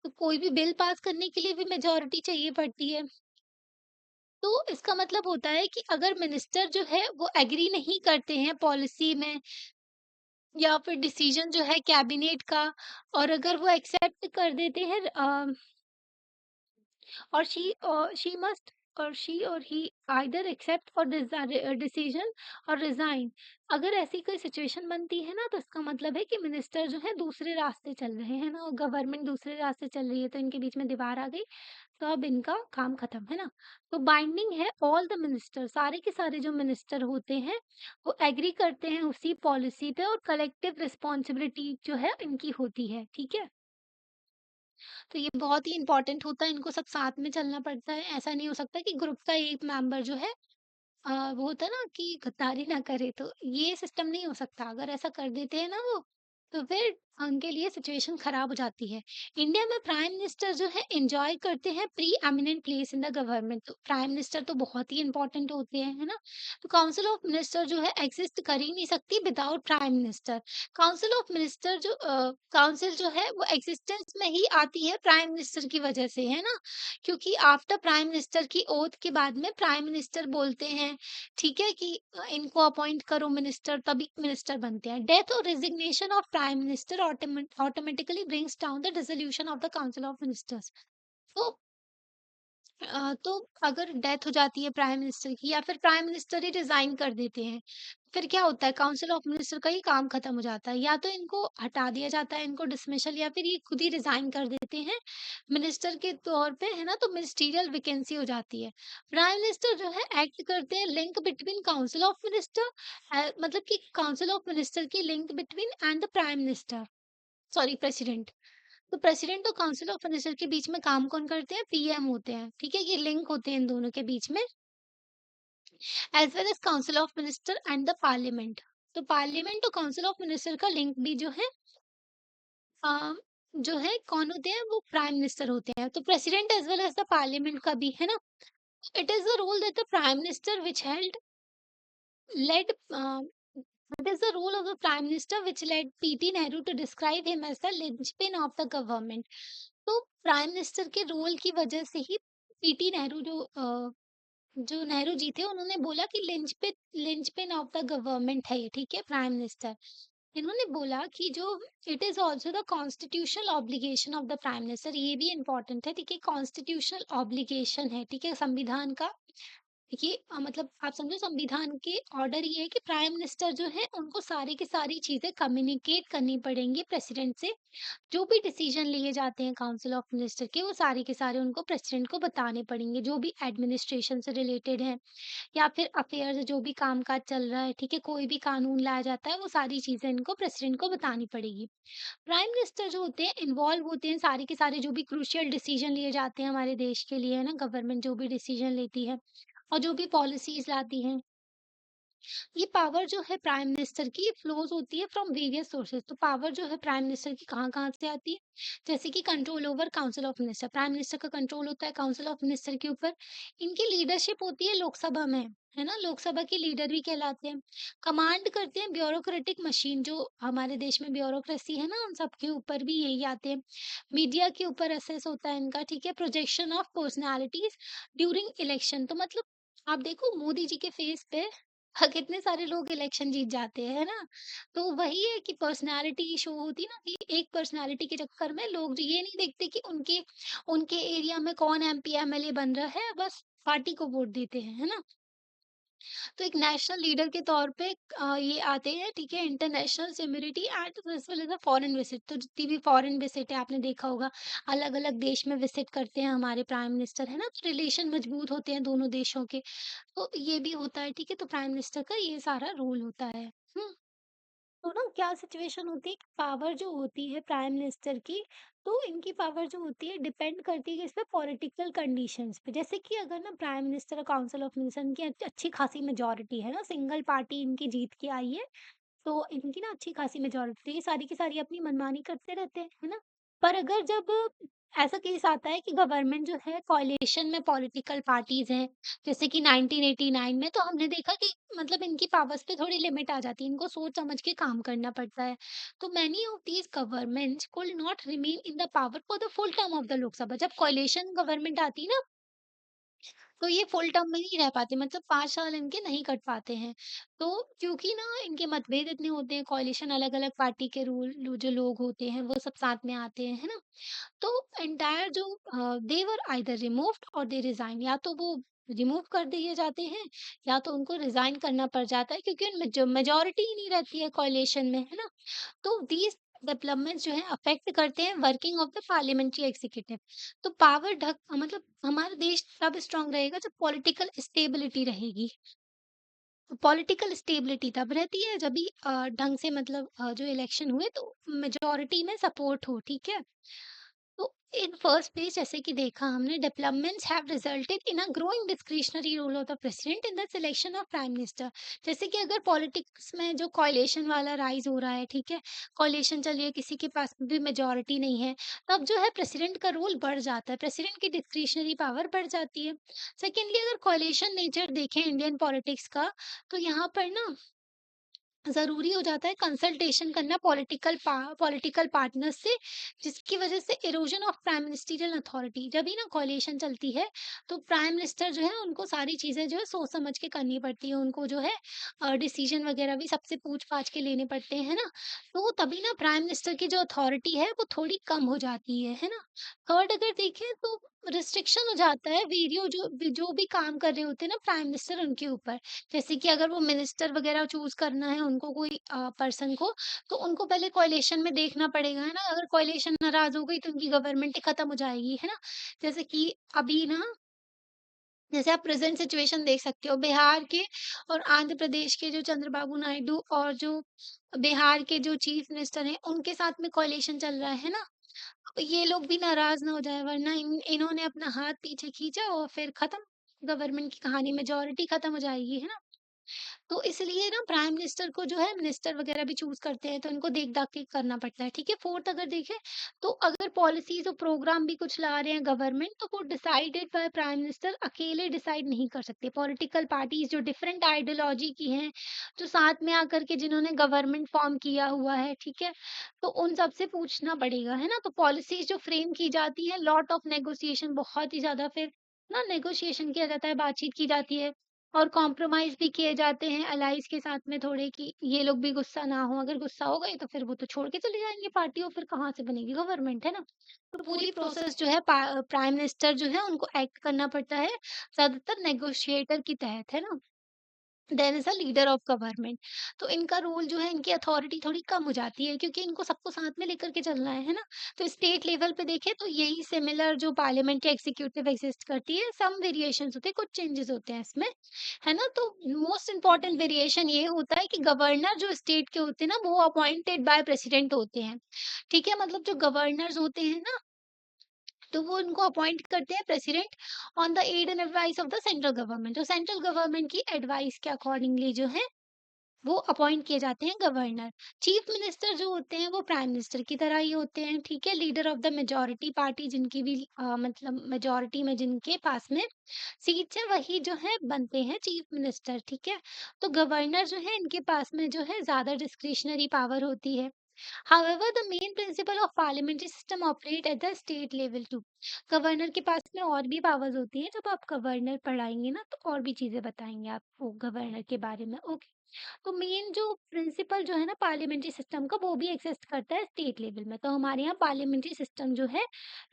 तो कोई भी बिल पास करने के लिए भी मेजॉरिटी चाहिए पड़ती है। तो इसका मतलब होता है कि अगर मिनिस्टर जो है वो एग्री नहीं करते हैं पॉलिसी में या फिर डिसीजन जो है कैबिनेट का, और अगर वो एक्सेप्ट कर देते हैं और शी मस्ट और शी और ही आइदर एक्सेप्ट और डिसीजन और रिजाइन। अगर ऐसी कोई सिचुएशन बनती है ना, तो इसका मतलब है कि मिनिस्टर जो है दूसरे रास्ते चल रहे हैं ना, और गवर्नमेंट दूसरे रास्ते चल रही है, तो इनके बीच में दीवार आ गई, तो अब इनका काम खत्म, है ना। तो बाइंडिंग है ऑल द मिनिस्टर, सारे के सारे जो मिनिस्टर होते हैं वो एग्री करते हैं उसी पॉलिसी पे, और कलेक्टिव रिस्पॉन्सिबिलिटी जो है इनकी होती है, ठीक है। तो ये बहुत ही इंपॉर्टेंट होता है, इनको सब साथ में चलना पड़ता है। ऐसा नहीं हो सकता कि ग्रुप का एक मेंबर जो है वो होता है ना कि गद्दारी ना करे, तो ये सिस्टम नहीं हो सकता। अगर ऐसा कर देते हैं ना वो, तो फिर उनके लिए सिचुएशन खराब हो जाती है। इंडिया में प्राइम मिनिस्टर जो है एन्जॉय करते हैं pre eminent place in the government. तो प्राइम मिनिस्टर तो बहुत ही इंपॉर्टेंट होते हैं, है ना? तो काउंसिल ऑफ मिनिस्टर जो है एग्जिस्ट कर ही नहीं सकती without prime minister. Council of minister जो काउंसिल जो है वो एग्जिस्टेंस में ही आती है प्राइम मिनिस्टर की वजह से, है ना? क्योंकि आफ्टर प्राइम मिनिस्टर की ओथ के बाद में प्राइम मिनिस्टर बोलते हैं, ठीक है, कि इनको अपॉइंट करो मिनिस्टर, तभी मिनिस्टर बनते हैं। डेथ और resignation of prime minister automatically brings down the dissolution of the council of ministers. तो तो अगर डेथ हो जाती है प्राइम मिनिस्टर की, या फिर प्राइम मिनिस्टर ही रिजाइन कर देते हैं, फिर क्या होता है, काउंसिल ऑफ मिनिस्टर का ही काम खत्म हो जाता है। या तो इनको हटा दिया जाता है, इनको डिसमिसल, या फिर ये खुद ही रिजाइन कर देते हैं मिनिस्टर के तौर पे, है ना। तो मिनिस्टीरियल वैकेंसी हो जाती है। प्राइम मिनिस्टर जो है एक्ट करते हैं link between council of minister, मतलब कि काउंसिल ऑफ मिनिस्टर की link between and the prime minister, sorry president. तो प्रेसिडेंट और काउंसिल ऑफ मिनिस्टर के बीच में काम कौन करते हैं, पीएम होते हैं, ठीक है। ये लिंक होते हैं इन दोनों के बीच में, as well as council of minister and the parliament. तो पार्लियामेंट और काउंसिल ऑफ मिनिस्टर का लिंक भी अ, जो है कौन होते हैं, वो प्राइम मिनिस्टर होते हैं। तो president as well as the parliament का भी, है ना। It is the rule that the prime minister which held led it is the role of the Prime Minister which led P.T. Nehru to describe him as the linchpin of the government. तो prime minister के role की वजह से ही PT Nehru जो नेहरू जी थे उन्होंने बोला कि लिंचपिन ऑफ द गवर्नमेंट है ये, ठीक है, प्राइम मिनिस्टर। इन्होंने बोला कि जो it is also the constitutional obligation of the prime minister, ये भी इंपॉर्टेंट है, ठीक है, कॉन्स्टिट्यूशनल ऑब्लिगेशन है, ठीक है, संविधान का ये मतलब आप समझो संविधान के ऑर्डर ये है कि प्राइम मिनिस्टर जो है उनको सारी की सारी चीजें कम्युनिकेट करनी पड़ेंगी प्रेसिडेंट से। जो भी डिसीजन लिए जाते हैं काउंसिल ऑफ मिनिस्टर के, वो सारे के सारे उनको प्रेसिडेंट को बताने पड़ेंगे, जो भी एडमिनिस्ट्रेशन से रिलेटेड है या फिर अफेयर्स जो भी काम-काज चल रहा है, ठीक है? कोई भी कानून लाया जाता है, वो सारी चीज़ें इनको प्रेसिडेंट को बतानी पड़ेगी। प्राइम मिनिस्टर जो होते हैं इन्वॉल्व होते हैं सारे के सारे जो भी क्रूशियल डिसीजन लिए जाते हैं हमारे देश के लिए, है ना? गवर्नमेंट जो भी डिसीजन लेती है और जो भी पॉलिसीज़ लाती हैं, ये पावर जो है प्राइम मिनिस्टर की ये फ्लोज होती है फ्रॉम वेरियस सोर्सेज। तो पावर जो है प्राइम मिनिस्टर की कहाँ-कहाँ से आती है? जैसे कि control over council of minister, prime minister का कंट्रोल होता है काउंसिल ऑफ मिनिस्टर के ऊपर। इनकी लीडरशिप होती है लोकसभा में, है ना? लोकसभा के लीडर भी कहलाते हैं। कमांड करते हैं ब्यूरोक्रेटिक मशीन, जो हमारे देश में ब्यूरोक्रेसी है ना, उन सबके ऊपर भी यही आते हैं। मीडिया के ऊपर असेस होता है इनका, ठीक है? Projection of personalities during election. तो मतलब आप देखो मोदी जी के फेस पे कितने सारे लोग इलेक्शन जीत जाते हैं, है ना? तो वही है कि पर्सनैलिटी शो होती है ना, कि एक पर्सनैलिटी के चक्कर में लोग जो ये नहीं देखते कि उनके उनके एरिया में कौन एमपी, एमएलए बन रहा है, बस पार्टी को वोट देते हैं, है ना? तो एक नेशनल लीडर के तौर पे ये आते हैं, ठीक है? International security and as well as a foreign visit. तो जितनी भी फॉरेन विजिट है आपने देखा होगा, अलग-अलग देश में विजिट करते हैं हमारे प्राइम मिनिस्टर, है ना? तो रिलेशन मजबूत होते हैं दोनों देशों के। तो ये भी होता है, ठीक है? तो प्राइम मिनिस्टर का ये सारा रोल होता है। हुँ। तो ना क्या सिचुएशन होती है कि पावर जो होती है प्राइम मिनिस्टर की, तो इनकी पावर जो होती है डिपेंड करती है किस पे, पॉलिटिकल कंडीशंस पे। जैसे कि अगर ना प्राइम मिनिस्टर और काउंसिल ऑफ मिनिस्टर की अच्छी खासी मेजोरिटी है ना, सिंगल पार्टी इनकी जीत के आई है, तो इनकी ना अच्छी खासी मेजॉरिटी, तो ये सारी की सारी अपनी मनमानी करते रहते हैं, है ना? पर अगर जब ऐसा केस आता है कि गवर्नमेंट जो है कोalition में पॉलिटिकल पार्टीज़ हैं, जैसे कि 1989 में, तो हमने देखा कि मतलब इनकी पावर्स पे थोड़ी लिमिट आ जाती है, इनको सोच समझ के काम करना पड़ता है। तो many of these governments could not remain in the power for the full term of the Lok Sabha. जब कोalition गवर्नमेंट आती है ना, तो ये फुल टर्म में नहीं रह पाते, मतलब 5 साल इनके नहीं कट पाते हैं। तो क्योंकि ना इनके मतभेद इतने होते हैं, कोalition अलग-अलग पार्टी के जो लोग होते हैं वो सब साथ में आते हैं, है ना? तो एंटायर जो दे वर आइदर रिमूव्ड और दे रिज़ाइन, या तो वो रिमूव कर दिए जाते हैं या तो उनको रिज़ाइन करना पड़ जाता है, क्योंकि उनमें जो मेजॉरिटी ही नहीं रहती है कोalition में, है ना? तो दीज़ डेवलपमेंट्स जो हैं अफ़ेक्ट करते हैं working of the parliamentary executive. तो पावर मतलब हमारा देश तब स्ट्रॉन्ग रहेगा जब पॉलिटिकल स्टेबिलिटी रहेगी। पॉलिटिकल स्टेबिलिटी तब रहती है जब भी ढंग से, मतलब जो इलेक्शन हुए तो मेजॉरिटी में सपोर्ट हो, ठीक है? तो इन फर्स्ट प्लेस जैसे कि देखा हमने, developments have resulted in a growing discretionary role of the president in the selection of prime minister. जैसे कि अगर पॉलिटिक्स में जो कोalition वाला राइज हो रहा है, ठीक है? कोalition चल रही है, किसी के पास भी मेजॉरिटी नहीं है, तब जो है प्रेसिडेंट का रोल बढ़ जाता है, प्रेसिडेंट की डिस्क्रिशनरी पावर बढ़ जाती है। सेकेंडली अगर कोalition नेचर देखें इंडियन पॉलिटिक्स का, तो यहाँ पर ना ज़रूरी हो जाता है कंसल्टेशन करना पॉलिटिकल पार्टनर्स से, जिसकी वजह से erosion of prime ministerial authority. जब भी ना कोalition चलती है, तो प्राइम मिनिस्टर जो है उनको सारी चीज़ें जो है सोच समझ के करनी पड़ती है। उनको जो है डिसीजन वगैरह भी सबसे पूछ-पाछ के लेने पड़ते हैं ना, तो तभी ना प्राइम मिनिस्टर की जो अथॉरिटी है वो थोड़ी कम हो जाती है ना? थर्ड अगर देखें तो रिस्ट्रिक्शन हो जाता है वीडियो जो भी काम कर रहे होते हैं ना प्राइम मिनिस्टर, उनके ऊपर। जैसे कि अगर वो मिनिस्टर वगैरह चूज़ करना है उनको, कोई पर्सन को, तो उनको पहले कोalition में देखना पड़ेगा, है ना? अगर कोalition नाराज़ हो गई तो उनकी गवर्नमेंट ही खत्म हो जाएगी, है ना? जैसे कि अभी ना, जैसे आप प्रेज़ेंट सिचुएशन देख सकते हो, बिहार के और आंध्र प्रदेश के जो चंद्रबाबू नायडू और जो बिहार के जो चीफ मिनिस्टर हैं, उनके साथ में कोalition चल रहा है ना? तो ये लोग भी नाराज़ ना हो जाएँ, वरना इन्होंने अपना हाथ पीछे खींचा और फिर खत्म, गवर्नमेंट की कहानी, मेजॉरिटी खत्म हो जाएगी, है ना? तो इसलिए ना प्राइम मिनिस्टर को जो है मिनिस्टर वगैरह भी चूज़ करते हैं, तो इनको देख-दाख के करना पड़ता है, ठीक है? फोर्थ अगर देखें, तो अगर पॉलिसीज़ और प्रोग्राम भी कुछ ला रहे हैं गवर्नमेंट, तो वो डिसाइडेड बाय प्राइम मिनिस्टर अकेले डिसाइड नहीं कर सकते। पॉलिटिकल पार्टीज़ जो डिफरेंट आइडियोलॉजी की हैं, जो साथ में आकर के जिन्होंने गवर्नमेंट फॉर्म किया हुआ है, ठीक है? तो उन सब से पूछना पड़ेगा, है ना? तो पॉलिसीज़ जो फ्रेम की जाती है, लॉट ऑफ नेगोशिएशन, बहुत ही ज़्यादा फिर ना नेगोशिएशन किया जाता है, बातचीत की जाती है। और कॉम्प्रोमाइज़ भी किए जाते हैं अलाइज़ के साथ में थोड़े कि ये लोग भी गुस्सा ना हो, अगर गुस्सा हो गए तो फिर वो तो छोड़ के चले जाएँगे पार्टी और फिर कहाँ से बनेगी गवर्नमेंट, है ना? तो पूरी प्रोसेस जो है प्राइम मिनिस्टर जो है उनको एक्ट करना पड़ता है, ज़्यादातर नेगोशिएटर के तहत, है ना? There is a leader of government. तो इनका रोल जो है, इनकी अथॉरिटी थोड़ी कम हो जाती है क्योंकि इनको सबको साथ में लेकर के चलना है ना? तो स्टेट लेवल पे देखें तो यही सिमिलर जो पार्लियामेंट या एग्जीक्यूटिव एग्जिस्ट करती है, सम वेरिएशंस होते हैं, कुछ चेंजेस होते हैं इसमें, है ना? तो मोस्ट इम्पोर्टेंट वेरिएशन ये होता है कि गवर्नर जो स्टेट के होते हैं ना, वो अपॉइंटेड बाय प्रेसिडेंट होते हैं, ठीक है? मतलब जो गवर्नर्स होते हैं ना, तो वो उनको अपॉइंट करते हैं president on the aid and advice of the central government. तो सेंट्रल गवर्नमेंट की एडवाइस के अकॉर्डिंगली जो है वो अपॉइंट किए जाते हैं गवर्नर। चीफ मिनिस्टर जो होते हैं वो प्राइम मिनिस्टर की तरह ही होते हैं, ठीक है? Leader of the majority party, जिनकी भी मतलब मेजॉरिटी में जिनके पास में सीट्स है वही जो है बनते हैं चीफ मिनिस्टर, ठीक है? तो गवर्नर जो है इनके पास में जो है ज़्यादा डिस्क्रिशनरी पावर होती है। However, the main principle of parliamentary system operate at the state level too. Governor के पास में और भी पावर्स होती हैं, जब आप गवर्नर पढ़ाएंगे ना तो और भी चीजें बताएंगे आपको गवर्नर के बारे में, ओके? तो मेन जो प्रिंसिपल जो है ना पार्लियामेंट्री सिस्टम का, वो भी एग्जिस्ट करता है स्टेट लेवल में। तो हमारे यहाँ पार्लियामेंट्री सिस्टम जो है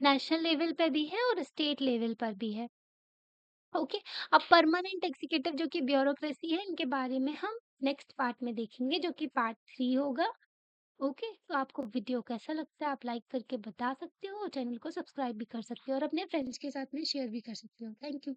नेशनल लेवल पर भी है और स्टेट लेवल पर भी है, ओके? अब परमानेंट एग्जीक्यूटिव जो कि ब्यूरोक्रेसी है, इनके बारे में हम नेक्स्ट पार्ट में देखेंगे, जो कि पार्ट 3 होगा। ओके, तो आपको वीडियो कैसा लगता है आप लाइक करके बता सकते हो, चैनल को सब्सक्राइब भी कर सकते हो और अपने फ्रेंड्स के साथ में शेयर भी कर सकते हो। Thank you.